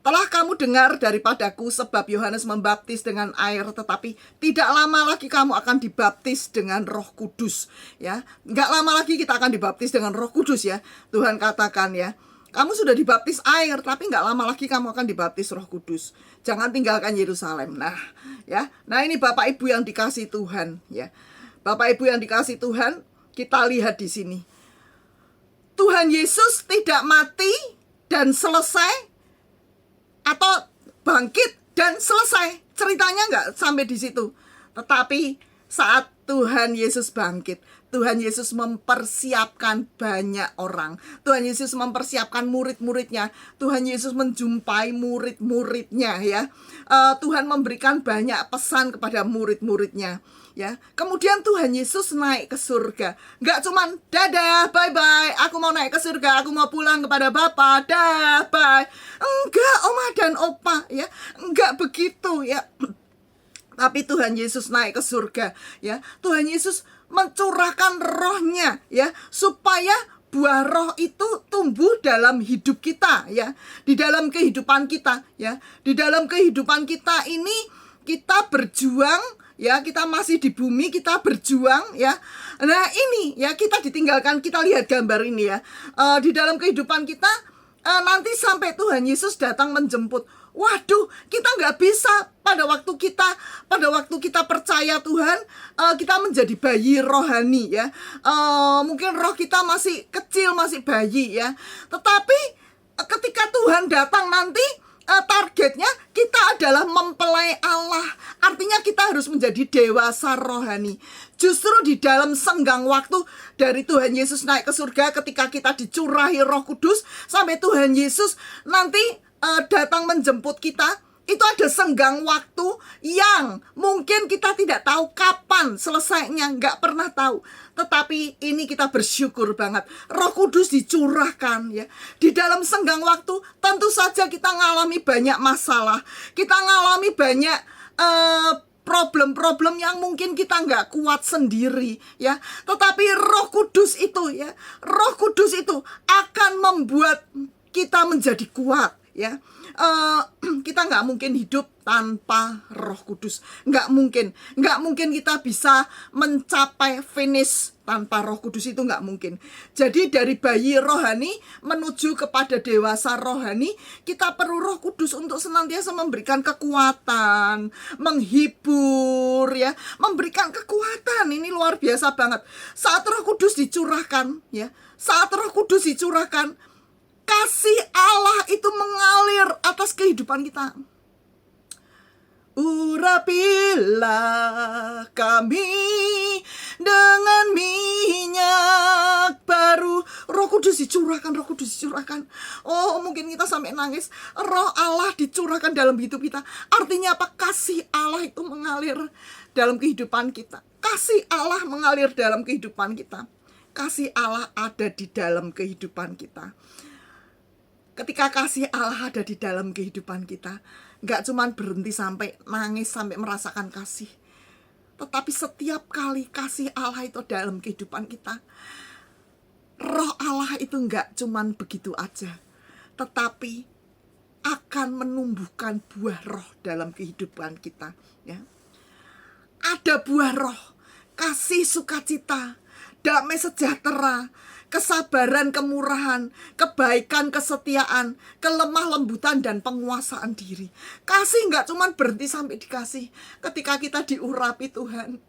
Speaker 3: telah kamu dengar daripadaku sebab Yohanes membaptis dengan air, tetapi tidak lama lagi kamu akan dibaptis dengan Roh Kudus. Ya, nggak lama lagi kita akan dibaptis dengan Roh Kudus ya. Tuhan katakan ya, kamu sudah dibaptis air, tapi nggak lama lagi kamu akan dibaptis Roh Kudus. Jangan tinggalkan Yerusalem. Nah ini Bapak Ibu yang dikasih Tuhan ya. Bapak Ibu yang dikasih Tuhan, kita lihat di sini. Tuhan Yesus tidak mati dan selesai, atau bangkit dan selesai. Ceritanya nggak sampai di situ. Tetapi saat Tuhan Yesus bangkit, Tuhan Yesus mempersiapkan banyak orang. Tuhan Yesus mempersiapkan murid-muridnya. Tuhan Yesus menjumpai murid-muridnya ya. Tuhan memberikan banyak pesan kepada murid-muridnya. Ya, kemudian Tuhan Yesus naik ke surga. Nggak cuman dadah, bye-bye, aku mau naik ke surga, aku mau pulang kepada Bapa, dah, bye. Enggak, Oma dan Opa ya. Enggak begitu ya. Tapi Tuhan Yesus naik ke surga ya. Tuhan Yesus mencurahkan rohnya ya, supaya buah roh itu tumbuh dalam hidup kita ya. Di dalam kehidupan kita ya. Di dalam kehidupan kita ini kita berjuang ya, kita masih di bumi, kita berjuang ya. Nah ini ya, kita ditinggalkan. Kita lihat gambar ini ya. Di dalam kehidupan kita nanti sampai Tuhan Yesus datang menjemput. Waduh, kita nggak bisa pada waktu kita percaya Tuhan, kita menjadi bayi rohani ya. Mungkin roh kita masih kecil, masih bayi ya. Tetapi ketika Tuhan datang nanti, targetnya kita adalah mempelai Allah. Artinya kita harus menjadi dewasa rohani. Justru di dalam senggang waktu dari Tuhan Yesus naik ke surga, ketika kita dicurahi Roh Kudus, sampai Tuhan Yesus nanti datang menjemput kita, itu ada senggang waktu yang mungkin kita tidak tahu kapan selesainya, nggak pernah tahu. Tetapi ini kita bersyukur banget, Roh Kudus dicurahkan ya. Di dalam senggang waktu tentu saja kita ngalami banyak masalah, kita ngalami banyak problem-problem yang mungkin kita nggak kuat sendiri ya. Tetapi Roh Kudus itu ya, Roh Kudus itu akan membuat kita menjadi kuat ya. Kita nggak mungkin hidup tanpa Roh Kudus, nggak mungkin kita bisa mencapai finish tanpa Roh Kudus, itu nggak mungkin. Jadi dari bayi rohani menuju kepada dewasa rohani, kita perlu Roh Kudus untuk senantiasa memberikan kekuatan, menghibur ya, memberikan kekuatan. Ini luar biasa banget. Saat Roh Kudus dicurahkan ya, kasih Allah itu mengalir atas kehidupan kita. Urapilah kami dengan minyak baru. Roh Kudus dicurahkan, Roh Kudus dicurahkan. Oh, mungkin kita sampai nangis. Roh Allah dicurahkan dalam hidup kita. Artinya apa? Kasih Allah itu mengalir dalam kehidupan kita. Kasih Allah mengalir dalam kehidupan kita. Kasih Allah ada di dalam kehidupan kita. Ketika kasih Allah ada di dalam kehidupan kita, gak cuman berhenti sampai nangis, sampai merasakan kasih, tetapi setiap kali kasih Allah itu dalam kehidupan kita, Roh Allah itu gak cuman begitu aja, tetapi akan menumbuhkan buah roh dalam kehidupan kita, ya. Ada buah roh, kasih, sukacita, damai sejahtera, kesabaran, kemurahan, kebaikan, kesetiaan, kelemah lembutan, dan penguasaan diri. Kasih nggak cuma berhenti sampai dikasih. Ketika kita diurapi Tuhan,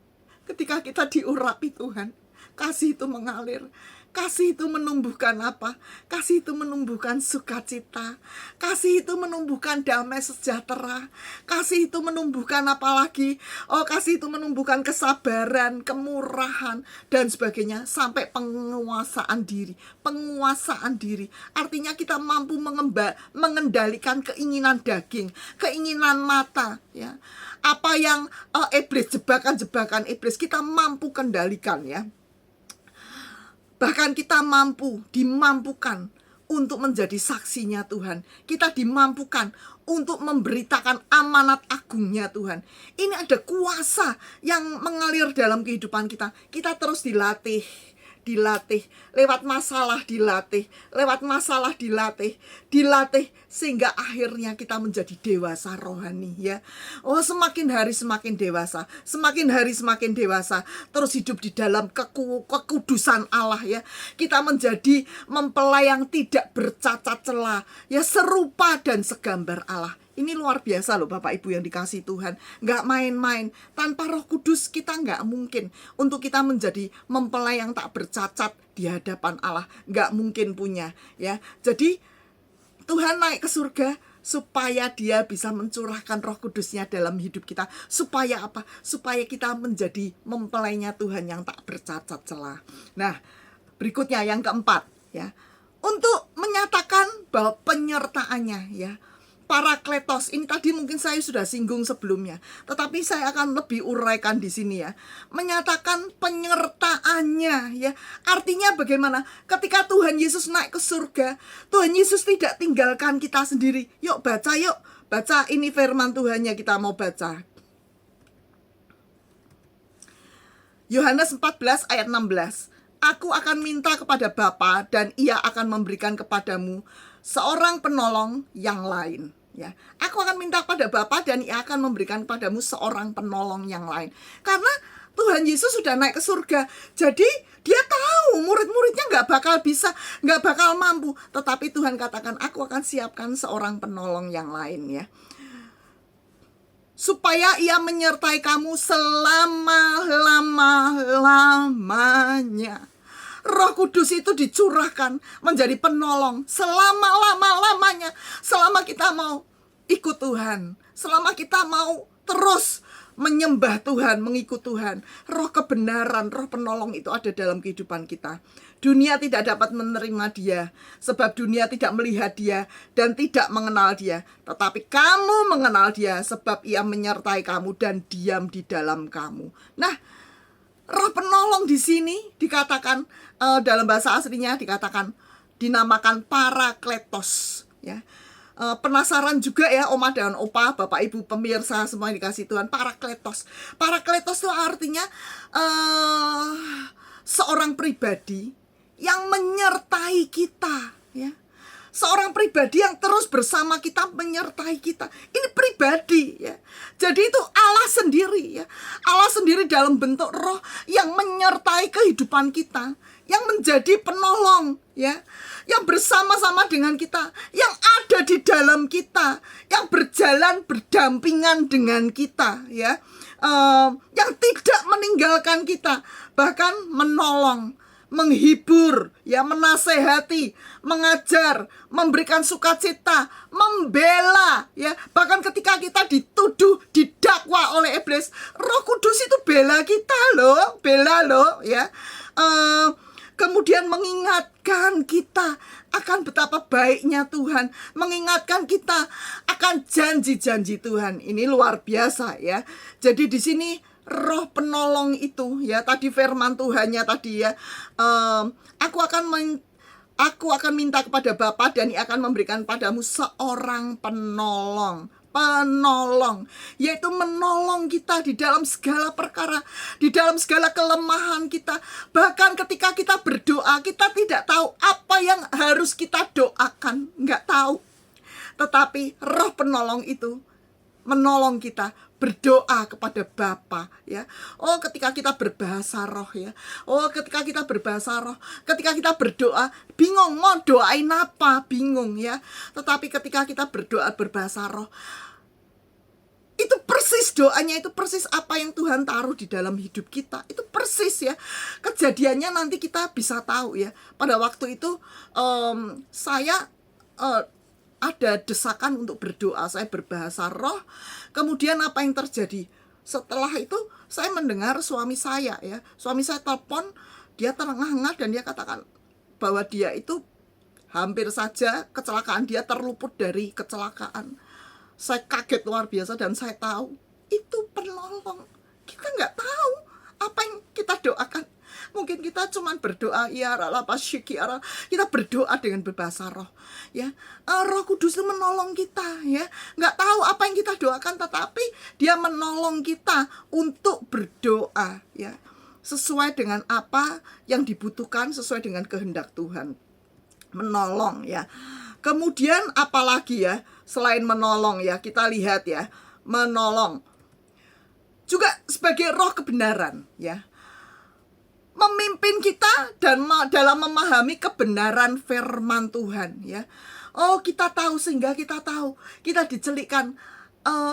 Speaker 3: kasih itu mengalir. Kasih itu menumbuhkan apa? Kasih itu menumbuhkan sukacita. Kasih itu menumbuhkan damai sejahtera. Kasih itu menumbuhkan apa lagi? Oh, kasih itu menumbuhkan kesabaran, kemurahan, dan sebagainya. Sampai penguasaan diri. Penguasaan diri. Artinya kita mampu mengendalikan keinginan daging, keinginan mata, ya. Apa yang iblis, jebakan-jebakan iblis, kita mampu kendalikan, ya. Bahkan kita dimampukan untuk menjadi saksinya Tuhan. Kita dimampukan untuk memberitakan amanat agungnya Tuhan. Ini ada kuasa yang mengalir dalam kehidupan kita. Kita terus dilatih, lewat masalah dilatih, sehingga akhirnya kita menjadi dewasa rohani, ya. Oh, semakin hari semakin dewasa, terus hidup di dalam kekudusan Allah, ya. Kita menjadi mempelai yang tidak bercacat celah, ya, serupa dan segambar Allah. Ini luar biasa loh Bapak Ibu yang dikasih Tuhan. Nggak main-main. Tanpa Roh Kudus kita nggak mungkin untuk kita menjadi mempelai yang tak bercacat di hadapan Allah. Nggak mungkin punya, ya. Jadi Tuhan naik ke surga supaya Dia bisa mencurahkan Roh Kudusnya dalam hidup kita. Supaya apa? Supaya kita menjadi mempelainya Tuhan yang tak bercacat celah. Nah, berikutnya yang keempat, ya. Untuk menyatakan bahwa penyertaannya, ya. Parakletos, ini tadi mungkin saya sudah singgung sebelumnya, tetapi saya akan lebih uraikan di sini, ya. Menyatakan penyertaannya, ya. Artinya bagaimana? Ketika Tuhan Yesus naik ke surga, Tuhan Yesus tidak tinggalkan kita sendiri. Yuk baca, ini firman Tuhannya, kita mau baca. Yohanes 14 ayat 16. Aku akan minta kepada Bapa dan Ia akan memberikan kepadamu seorang penolong yang lain, ya. Aku akan minta kepada Bapa dan Ia akan memberikan kepadamu seorang penolong yang lain. Karena Tuhan Yesus sudah naik ke surga, jadi Dia tahu murid-muridnya nggak bakal mampu. Tetapi Tuhan katakan, aku akan siapkan seorang penolong yang lain, ya. Supaya Ia menyertai kamu selama-lama-lamanya. Roh Kudus itu dicurahkan menjadi penolong selama-lama-lamanya. Selama kita mau ikut Tuhan, selama kita mau terus menyembah Tuhan, mengikut Tuhan, roh kebenaran, roh penolong itu ada dalam kehidupan kita. Dunia tidak dapat menerima Dia, sebab dunia tidak melihat Dia dan tidak mengenal Dia. Tetapi kamu mengenal Dia, sebab Ia menyertai kamu dan diam di dalam kamu. Nah, roh penolong di sini dikatakan, dalam bahasa aslinya dikatakan, dinamakan parakletos, ya. Penasaran juga ya Oma dan Opa, Bapak Ibu pemirsa semua yang dikasih Tuhan, parakletos. Parakletos itu artinya seorang pribadi yang menyertai kita, ya. Seorang pribadi yang terus bersama kita, menyertai kita. Ini pribadi, ya. Jadi itu Allah sendiri, ya. Allah sendiri dalam bentuk roh yang menyertai kehidupan kita, yang menjadi penolong, ya, yang bersama-sama dengan kita, yang ada di dalam kita, yang berjalan berdampingan dengan kita, ya, yang tidak meninggalkan kita, bahkan menolong, menghibur, ya, menasehati, mengajar, memberikan sukacita, membela, ya. Bahkan ketika kita dituduh, didakwa oleh iblis, Roh Kudus itu bela kita loh, bela loh ya. Kemudian mengingatkan kita akan betapa baiknya Tuhan, mengingatkan kita akan janji-janji Tuhan. Ini luar biasa ya. Jadi di sini roh penolong itu ya, tadi firman Tuhannya tadi ya, aku akan minta kepada Bapa dan Ia akan memberikan padamu seorang penolong, yaitu menolong kita di dalam segala perkara, di dalam segala kelemahan kita. Bahkan ketika kita berdoa, kita tidak tahu apa yang harus kita doakan, nggak tahu. Tetapi roh penolong itu menolong kita berdoa kepada Bapa ya. Oh, ketika kita berbahasa roh ya. Oh, ketika kita berbahasa roh, ketika kita berdoa bingung mau doain apa, bingung ya. Tetapi ketika kita berdoa berbahasa roh, itu persis doanya, itu persis apa yang Tuhan taruh di dalam hidup kita. Itu persis ya. Kejadiannya nanti kita bisa tahu ya. Pada waktu itu saya ada desakan untuk berdoa. Saya berbahasa roh. Kemudian apa yang terjadi? Setelah itu saya mendengar suami saya ya. Suami saya telepon, dia terengah-engah dan dia katakan bahwa dia itu hampir saja kecelakaan, dia terluput dari kecelakaan. Saya kaget luar biasa dan saya tahu itu penolong. Kita nggak tahu apa yang kita doakan. Mungkin kita cuma berdoa ya kita berdoa dengan berbahasa roh ya. Roh Kudus itu menolong kita ya. Nggak tahu apa yang kita doakan, tetapi Dia menolong kita untuk berdoa ya, sesuai dengan apa yang dibutuhkan, sesuai dengan kehendak Tuhan. Menolong ya. Kemudian apalagi ya selain menolong ya, kita lihat ya, menolong juga sebagai roh kebenaran ya, memimpin kita dan dalam memahami kebenaran firman Tuhan ya. Oh, kita tahu, sehingga kita tahu, kita dicelikkan,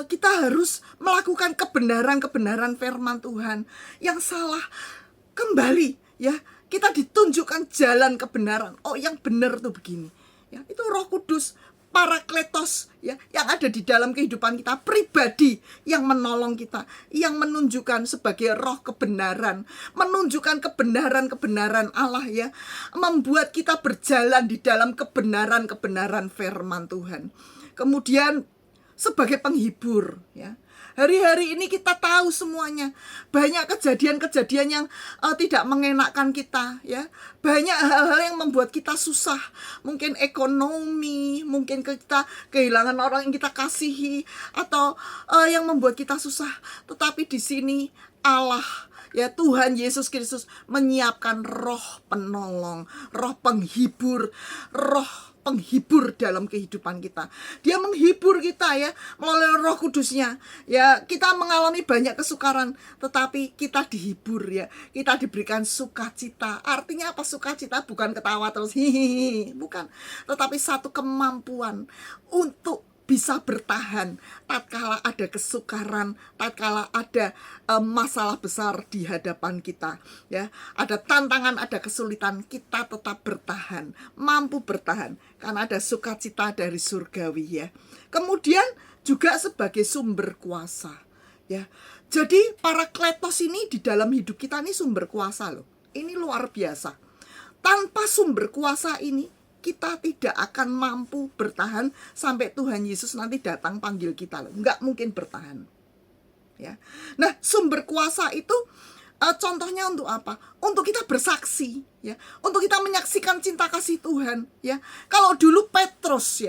Speaker 3: kita harus melakukan kebenaran firman Tuhan. Yang salah kembali ya, kita ditunjukkan jalan kebenaran. Oh, yang benar tuh begini ya. Itu Roh Kudus, Parakletos ya, yang ada di dalam kehidupan kita pribadi, yang menolong kita, yang menunjukkan sebagai roh kebenaran, menunjukkan kebenaran Allah ya, membuat kita berjalan di dalam kebenaran firman Tuhan. Kemudian sebagai penghibur ya. Hari-hari ini kita tahu semuanya, banyak kejadian-kejadian yang tidak mengenakkan kita ya. Banyak hal-hal yang membuat kita susah. Mungkin ekonomi, mungkin kita kehilangan orang yang kita kasihi, atau yang membuat kita susah. Tetapi di sini Allah ya, Tuhan Yesus Kristus menyiapkan roh penolong, roh penghibur, dalam kehidupan kita. Dia menghibur kita ya melalui Roh Kudusnya. Ya, kita mengalami banyak kesukaran, tetapi kita dihibur ya. Kita diberikan sukacita. Artinya apa sukacita? Bukan ketawa terus hihihi, bukan. Tetapi satu kemampuan untuk bisa bertahan tatkala ada kesukaran, tatkala ada masalah besar di hadapan kita ya. Ada tantangan, ada kesulitan, kita tetap bertahan, mampu bertahan karena ada sukacita dari surgawi ya. Kemudian juga sebagai sumber kuasa ya. Jadi Parakletos ini di dalam hidup kita ini sumber kuasa loh. Ini luar biasa. Tanpa sumber kuasa ini kita tidak akan mampu bertahan sampai Tuhan Yesus nanti datang panggil kita. Nggak mungkin bertahan ya. Nah, sumber kuasa itu contohnya untuk apa? Untuk kita bersaksi ya, untuk kita menyaksikan cinta kasih Tuhan ya. Kalau dulu Petrus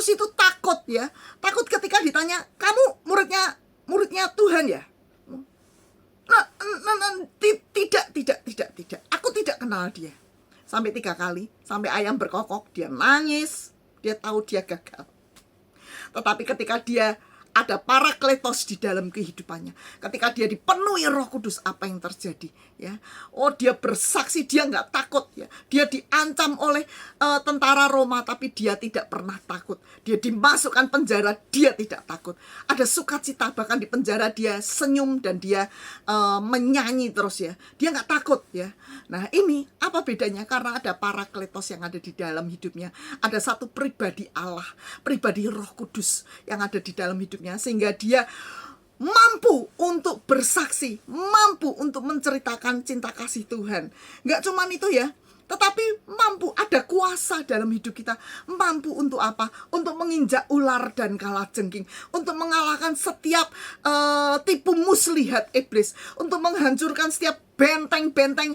Speaker 3: itu takut ya, takut ketika ditanya, kamu muridnya Tuhan ya? Tidak, aku tidak kenal dia. Sampai 3 kali, sampai ayam berkokok, dia nangis, dia tahu dia gagal. Tetapi ketika dia ada Parakletos di dalam kehidupannya, ketika dia dipenuhi Roh Kudus, apa yang terjadi ya? Oh, dia bersaksi, dia nggak takut ya. Dia diancam oleh tentara Roma, tapi dia tidak pernah takut. Dia dimasukkan penjara, dia tidak takut. Ada sukacita, bahkan di penjara dia senyum dan dia menyanyi terus ya. Dia nggak takut ya. Nah, ini apa bedanya? Karena ada Parakletos yang ada di dalam hidupnya. Ada satu pribadi Allah, pribadi Roh Kudus yang ada di dalam hidupnya, sehingga dia mampu untuk bersaksi, mampu untuk menceritakan cinta kasih Tuhan. Nggak cuman itu ya, tetapi mampu, ada kuasa dalam hidup kita. Mampu untuk apa? Untuk menginjak ular dan kalajengking, untuk mengalahkan setiap tipu muslihat iblis, untuk menghancurkan setiap benteng-benteng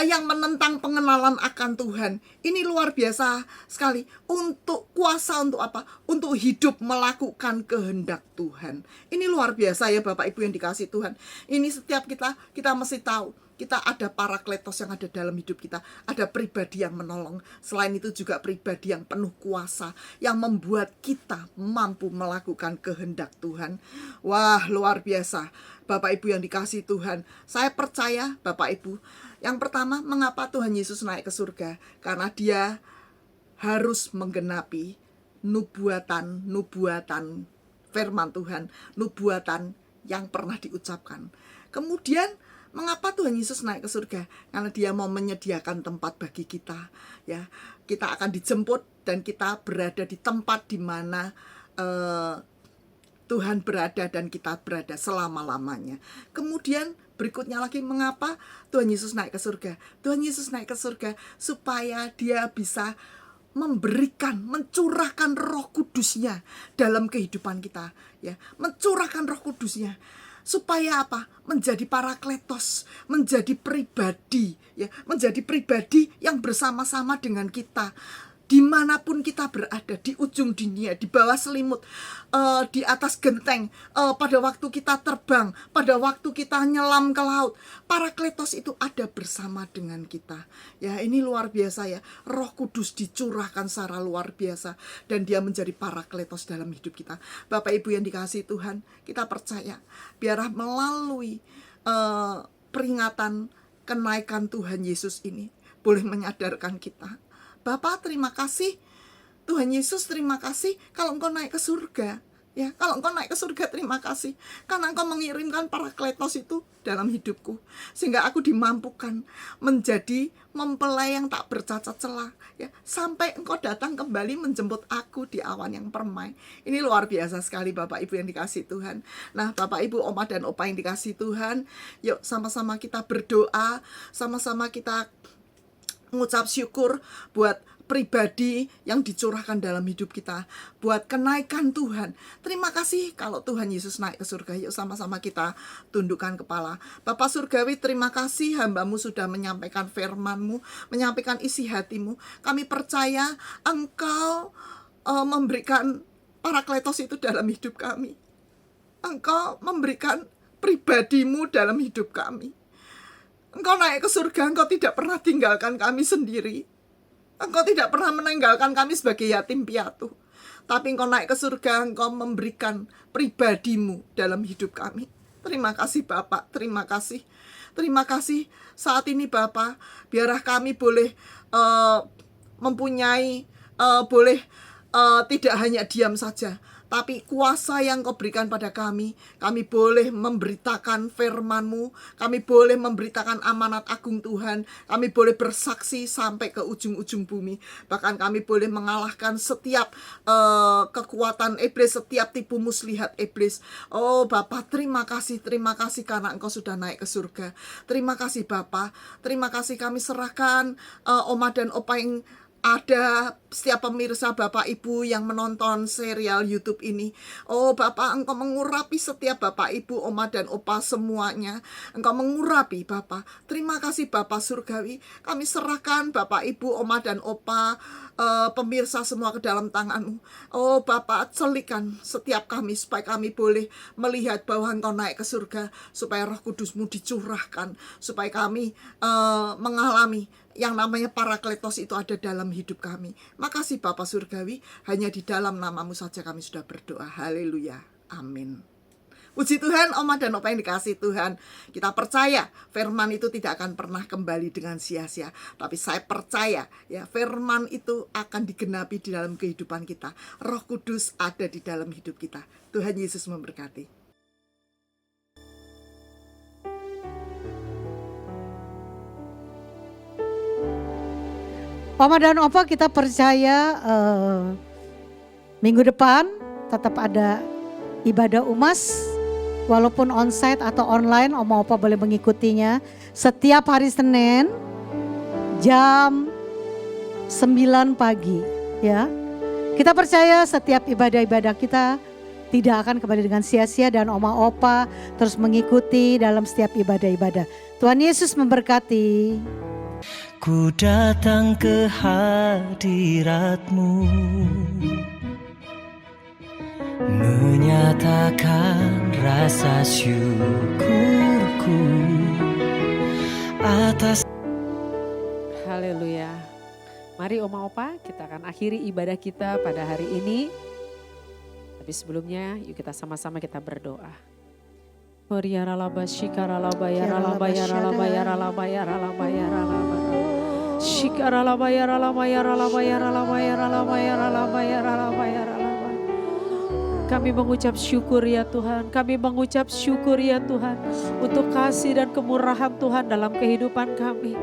Speaker 3: yang menentang pengenalan akan Tuhan. Ini luar biasa sekali. Untuk kuasa untuk apa? Untuk hidup melakukan kehendak Tuhan. Ini luar biasa ya Bapak Ibu yang dikasihi Tuhan. Ini setiap kita mesti tahu. Kita ada parakletos yang ada dalam hidup kita. Ada pribadi yang menolong. Selain itu juga pribadi yang penuh kuasa, yang membuat kita mampu melakukan kehendak Tuhan. Wah, luar biasa. Bapak Ibu yang dikasihi Tuhan, saya percaya Bapak Ibu, yang pertama, mengapa Tuhan Yesus naik ke surga? Karena dia harus menggenapi nubuatan firman Tuhan, nubuatan yang pernah diucapkan. Kemudian mengapa Tuhan Yesus naik ke surga? Karena dia mau menyediakan tempat bagi kita. Ya, kita akan dijemput dan kita berada di tempat di mana Tuhan berada dan kita berada selama-lamanya. Kemudian berikutnya lagi, mengapa Tuhan Yesus naik ke surga? Tuhan Yesus naik ke surga supaya dia bisa memberikan, mencurahkan Roh Kudus-Nya dalam kehidupan kita, ya, mencurahkan Roh Kudus-Nya. Supaya apa? Menjadi parakletos, menjadi pribadi, ya, menjadi pribadi yang bersama-sama dengan kita. Dimanapun kita berada, di ujung dunia, di bawah selimut, di atas genteng, pada waktu kita terbang, pada waktu kita nyelam ke laut, parakletos itu ada bersama dengan kita. Ya, ini luar biasa ya. Roh Kudus dicurahkan secara luar biasa dan dia menjadi parakletos dalam hidup kita. Bapak Ibu yang dikasihi Tuhan, kita percaya biarlah melalui peringatan kenaikan Tuhan Yesus ini boleh menyadarkan kita, Bapak terima kasih, Tuhan Yesus terima kasih kalau Engkau naik ke surga. Ya, kalau Engkau naik ke surga terima kasih. Karena Engkau mengirimkan parakletos itu dalam hidupku. Sehingga aku dimampukan menjadi mempelai yang tak bercacat celah. Ya, sampai Engkau datang kembali menjemput aku di awan yang permai. Ini luar biasa sekali Bapak Ibu yang dikasihi Tuhan. Nah Bapak Ibu, Oma dan Opa yang dikasihi Tuhan, yuk sama-sama kita berdoa, sama-sama kita mengucap syukur buat pribadi yang dicurahkan dalam hidup kita, buat kenaikan Tuhan. Terima kasih kalau Tuhan Yesus naik ke surga. Yuk sama-sama kita tundukkan kepala. Bapak Surgawi, terima kasih hamba-Mu sudah menyampaikan firman-Mu, menyampaikan isi hati-Mu. Kami percaya Engkau memberikan parakletos itu dalam hidup kami. Engkau memberikan pribadi-Mu dalam hidup kami. Engkau naik ke surga, Engkau tidak pernah tinggalkan kami sendiri. Engkau tidak pernah meninggalkan kami sebagai yatim piatu. Tapi Engkau naik ke surga, Engkau memberikan pribadi-Mu dalam hidup kami. Terima kasih Bapak, terima kasih. Terima kasih saat ini Bapak, biarlah kami boleh mempunyai, boleh tidak hanya diam saja, tapi kuasa yang Kau berikan pada kami boleh memberitakan firman-Mu, kami boleh memberitakan amanat agung Tuhan, kami boleh bersaksi sampai ke ujung-ujung bumi, bahkan kami boleh mengalahkan setiap kekuatan iblis, setiap tipu muslihat iblis. Oh Bapak, terima kasih karena Engkau sudah naik ke surga. Terima kasih Bapak, terima kasih kami serahkan Oma dan Opa yang ada, setiap pemirsa Bapak Ibu yang menonton serial YouTube ini. Oh Bapak, Engkau mengurapi setiap Bapak Ibu, Oma dan Opa semuanya. Engkau mengurapi Bapak. Terima kasih Bapak Surgawi. Kami serahkan Bapak Ibu, Oma dan Opa, pemirsa semua ke dalam tangan-Mu. Oh Bapak, celikan setiap kami supaya kami boleh melihat bahwa Engkau naik ke surga, supaya Roh Kudus-Mu dicurahkan, supaya kami mengalami yang namanya parakletos itu ada dalam hidup kami. Makasih Bapak Surgawi, hanya di dalam nama-Mu saja kami sudah berdoa. Haleluya, amin. Puji Tuhan, Oma dan Opa yang dikasihi Tuhan. Kita percaya firman itu tidak akan pernah kembali dengan sia-sia. Tapi saya percaya ya, firman itu akan digenapi di dalam kehidupan kita. Roh Kudus ada di dalam hidup kita. Tuhan Yesus memberkati.
Speaker 2: Oma dan Opa, kita percaya minggu depan tetap ada ibadah UMAS walaupun onsite atau online, Oma Opa boleh mengikutinya. Setiap hari Senin jam 9 pagi ya. Kita percaya setiap ibadah-ibadah kita tidak akan kembali dengan sia-sia dan Oma Opa terus mengikuti dalam setiap ibadah-ibadah. Tuhan Yesus memberkati.
Speaker 4: Ku datang ke hadirat-Mu, menyatakan rasa syukurku atas.
Speaker 5: Haleluya. Mari Oma Opa, kita akan akhiri ibadah kita pada hari ini. Tapi sebelumnya yuk kita sama-sama kita berdoa. Kami mengucap syukur ya Tuhan, kami mengucap syukur ya Tuhan untuk kasih dan kemurahan Tuhan dalam kehidupan kami.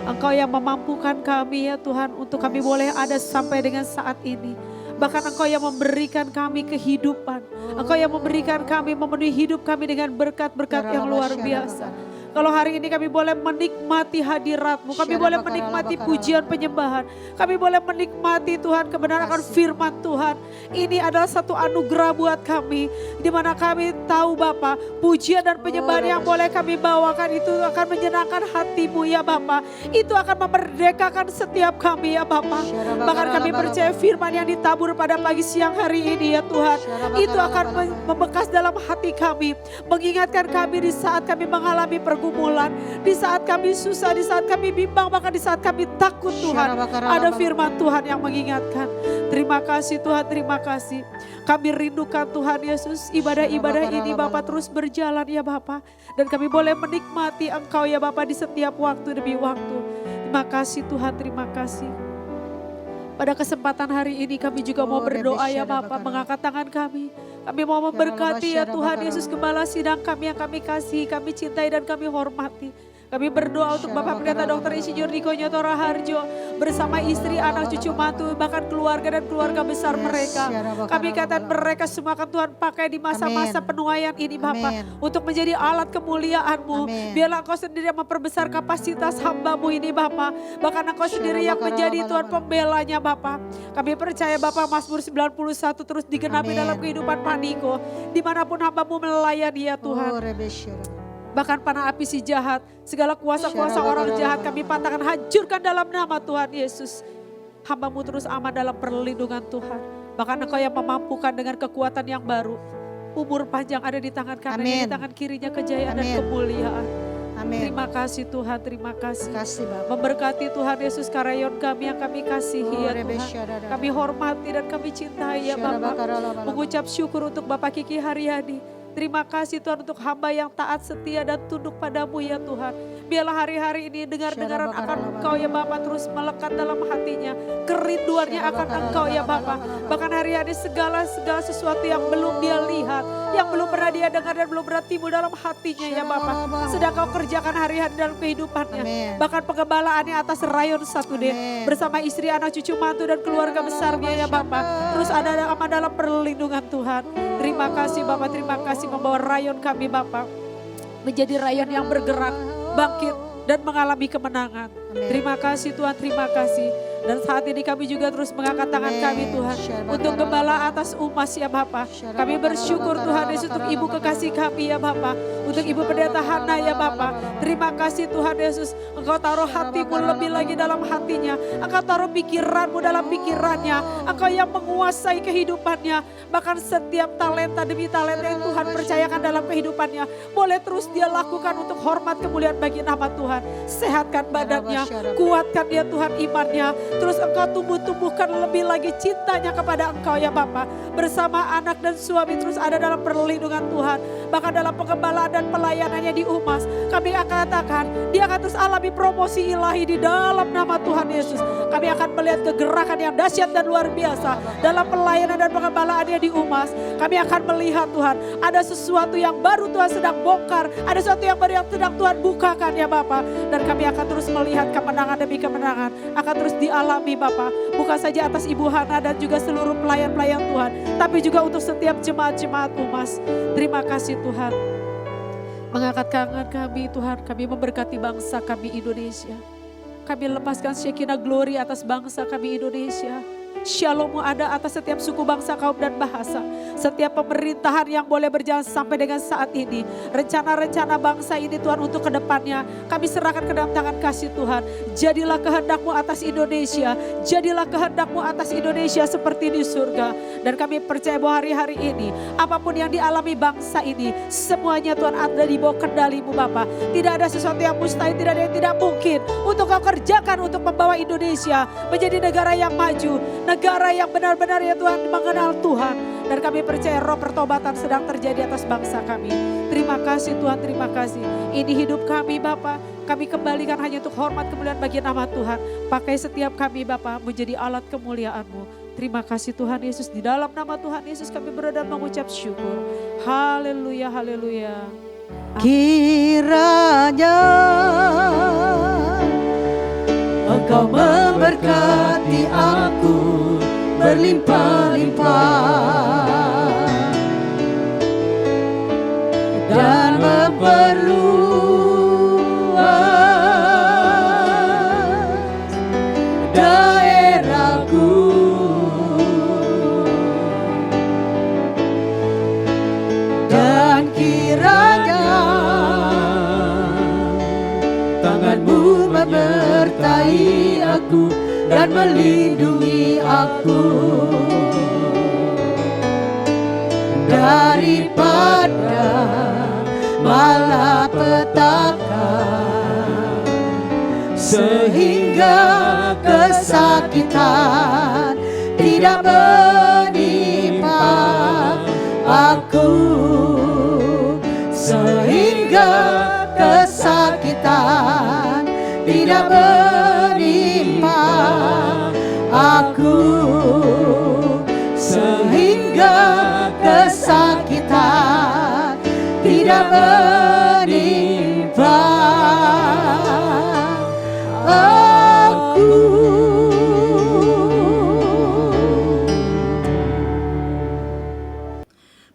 Speaker 5: Engkau yang memampukan kami ya Tuhan untuk kami boleh ada sampai dengan saat ini. Bahkan Engkau yang memberikan kami kehidupan. Engkau yang memberikan kami, memenuhi hidup kami dengan berkat-berkat yang luar biasa. Kalau hari ini kami boleh menikmati hadirat-Mu, kami boleh menikmati pujian penyembahan, kami boleh menikmati Tuhan kebenaran akan firman Tuhan. Ini adalah satu anugerah buat kami, di mana kami tahu Bapa, pujian dan penyembahan yang boleh kami bawakan itu akan menyenangkan hati-Mu ya Bapa. Itu akan memerdekakan setiap kami ya Bapa. Bahkan kami percaya firman yang ditabur pada pagi siang hari ini ya Tuhan, itu akan membekas dalam hati kami, mengingatkan kami di saat kami mengalami pergumulan, di saat kami susah, di saat kami bimbang, bahkan di saat kami takut Tuhan. Ada firman Tuhan yang mengingatkan. Terima kasih Tuhan, terima kasih. Kami rindukan Tuhan Yesus, ibadah-ibadah ini Bapak terus berjalan ya Bapak. Dan kami boleh menikmati Engkau ya Bapak di setiap waktu demi waktu. Terima kasih Tuhan, terima kasih. Pada kesempatan hari ini kami juga mau berdoa ya Bapak, mengangkat tangan kami. Kami mau memberkati ya Tuhan Yesus Gembala sidang kami yang kami kasih, kami cintai dan kami hormati. Kami berdoa untuk Bapak Pendeta Dr. Insinyur Niko Nyoto Raharjo bersama istri, anak, cucu, mantu, bahkan keluarga dan keluarga besar mereka. Kami katakan mereka semua akan Tuhan pakai di masa-masa penuaian ini Bapak, untuk menjadi alat kemuliaan-Mu. Biarlah Engkau sendiri yang memperbesar kapasitas hamba-Mu ini Bapak. Bahkan Engkau sendiri yang menjadi Tuhan pembelanya Bapak. Kami percaya Bapak Mazmur 91 terus digenapi dalam kehidupan Pak Niko. Dimanapun hamba-Mu melayani ya Tuhan. Bahkan panah api si jahat, segala kuasa-kuasa orang jahat kami patahkan, hancurkan dalam nama Tuhan Yesus. Hamba-Mu terus aman dalam perlindungan Tuhan. Bahkan Engkau yang memampukan dengan kekuatan yang baru. Umur panjang ada di tangan kanannya, di tangan kirinya kejayaan dan kemuliaan. Terima kasih Tuhan, terima kasih. Memberkati Tuhan Yesus karayon kami yang kami kasihi ya Tuhan. Kami hormati dan kami cintai ya Bapak. Mengucap syukur untuk Bapak Kiki Haryadi. Terima kasih Tuhan untuk hamba yang taat, setia dan tunduk padamu ya Tuhan. Biarlah hari-hari ini dengar-dengaran akan Engkau ya Bapak terus melekat dalam hatinya. Kerinduannya akan Engkau ya Bapak. Bahkan hari-hari segala sesuatu yang belum dia lihat, yang belum pernah dia dengar dan belum pernah timbul dalam hatinya ya Bapak. Sedang Kau kerjakan hari-hari dalam kehidupannya. Bahkan penggembalaannya atas rayon 1D bersama istri, anak, cucu, mantu dan keluarga besarnya ya Bapak. Terus ada aman dalam perlindungan Tuhan. Terima kasih Bapak, terima kasih membawa rayon kami Bapak menjadi rayon yang bergerak, bangkit dan mengalami kemenangan. Terima kasih Tuhan, terima kasih. Dan saat ini kami juga terus mengangkat tangan kami Tuhan untuk gembala atas umas ya Bapak. Kami bersyukur Tuhan Yesus untuk ibu kekasih kami ya Bapak. Untuk ibu pendeta Hana ya Bapak. Terima kasih Tuhan Yesus. Engkau taruh hatimu lebih lagi dalam hatinya. Engkau taruh pikiranmu dalam pikirannya. Engkau yang menguasai kehidupannya. Bahkan setiap talenta demi talenta yang Tuhan percayakan dalam kehidupannya. Boleh terus dia lakukan untuk hormat kemuliaan bagi nama Tuhan. Sehatkan badannya. Kuatkan ya Tuhan imannya. Terus Engkau tumbuh-tumbuhkan lebih lagi cintanya kepada Engkau ya Bapa. Bersama anak dan suami terus ada dalam perlindungan Tuhan. Bahkan dalam pengembalaan dan pelayanannya di Umas. Kami akan katakan dia akan terus alami promosi ilahi di dalam nama Tuhan Yesus. Kami akan melihat kegerakan yang dahsyat dan luar biasa. Dalam pelayanan dan pengembalaannya di Umas. Kami akan melihat Tuhan ada sesuatu yang baru Tuhan sedang bongkar. Ada sesuatu yang baru yang sedang Tuhan bukakan ya Bapa. Dan kami akan terus melihat kemenangan demi kemenangan. Akan terus dialami Bapa. Bukan saja atas Ibu Hana dan juga seluruh pelayan-pelayan Tuhan. Tapi juga untuk setiap jemaat-jemaat Umas. Terima kasih kasih Tuhan. Mengangkat tangan kami Tuhan, kami memberkati bangsa kami Indonesia. Kami lepaskan Shekinah glory atas bangsa kami Indonesia. Shalom-Mu ada atas setiap suku, bangsa, kaum dan bahasa. Setiap pemerintahan yang boleh berjalan sampai dengan saat ini. Rencana-rencana bangsa ini Tuhan untuk kedepannya kami serahkan ke dalam tangan kasih Tuhan. Jadilah kehendak-Mu atas Indonesia. Jadilah kehendak-Mu atas Indonesia seperti di surga. Dan kami percaya bahwa hari-hari ini apapun yang dialami bangsa ini, semuanya Tuhan ada di bawah kendali-Mu Bapa. Tidak ada sesuatu yang mustahil, tidak ada yang tidak mungkin untuk Kau kerjakan untuk membawa Indonesia menjadi negara yang maju. Negara yang benar-benar ya Tuhan mengenal Tuhan. Dan kami percaya roh pertobatan sedang terjadi atas bangsa kami. Terima kasih Tuhan, terima kasih. Ini hidup kami Bapa. Kami kembalikan hanya untuk hormat kemuliaan bagi nama Tuhan. Pakai setiap kami Bapa menjadi alat kemuliaan-Mu. Terima kasih Tuhan Yesus. Di dalam nama Tuhan Yesus kami berdoa dan mengucap syukur. Haleluya, haleluya.
Speaker 2: Kiranya Engkau memberkati aku berlimpah-limpah dan memperluas daerahku, dan kiranya tangan-Mu menyertai aku dan melindungi aku daripada malapetaka, sehingga kesakitan tidak menimpa aku, sehingga kesakitan tidak menimpa aku, sehingga kesakitan tidak menimpa aku.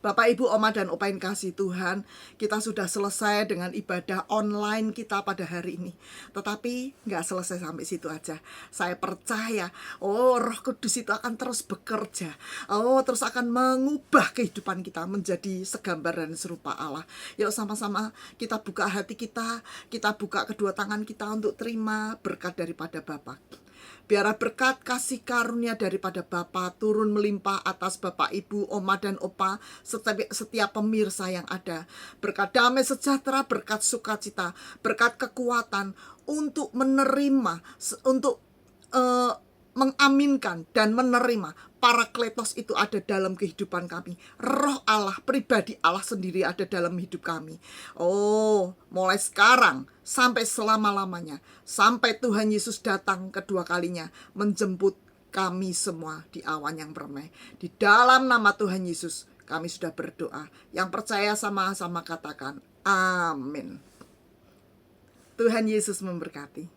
Speaker 3: Bapak, Ibu, Oma, dan Opa yang kasih Tuhan, kita sudah selesai dengan ibadah online kita pada hari ini. Tetapi nggak selesai sampai situ aja. Saya percaya, Roh Kudus itu akan terus bekerja. Terus akan mengubah kehidupan kita menjadi segambar dan serupa Allah. Yuk sama-sama kita buka hati kita buka kedua tangan kita untuk terima berkat daripada Bapa. Biarlah berkat kasih karunia daripada Bapa turun melimpah atas Bapak, Ibu, Oma, dan Opa, setiap pemirsa yang ada. Berkat damai sejahtera, berkat sukacita, berkat kekuatan untuk menerima, untuk mengaminkan dan menerima Parakletos itu ada dalam kehidupan kami. Roh Allah, pribadi Allah sendiri ada dalam hidup kami. Mulai sekarang sampai selama-lamanya, sampai Tuhan Yesus datang kedua kalinya menjemput kami semua di awan yang permai. Di dalam nama Tuhan Yesus kami sudah berdoa. Yang percaya sama-sama katakan amin. Tuhan Yesus memberkati.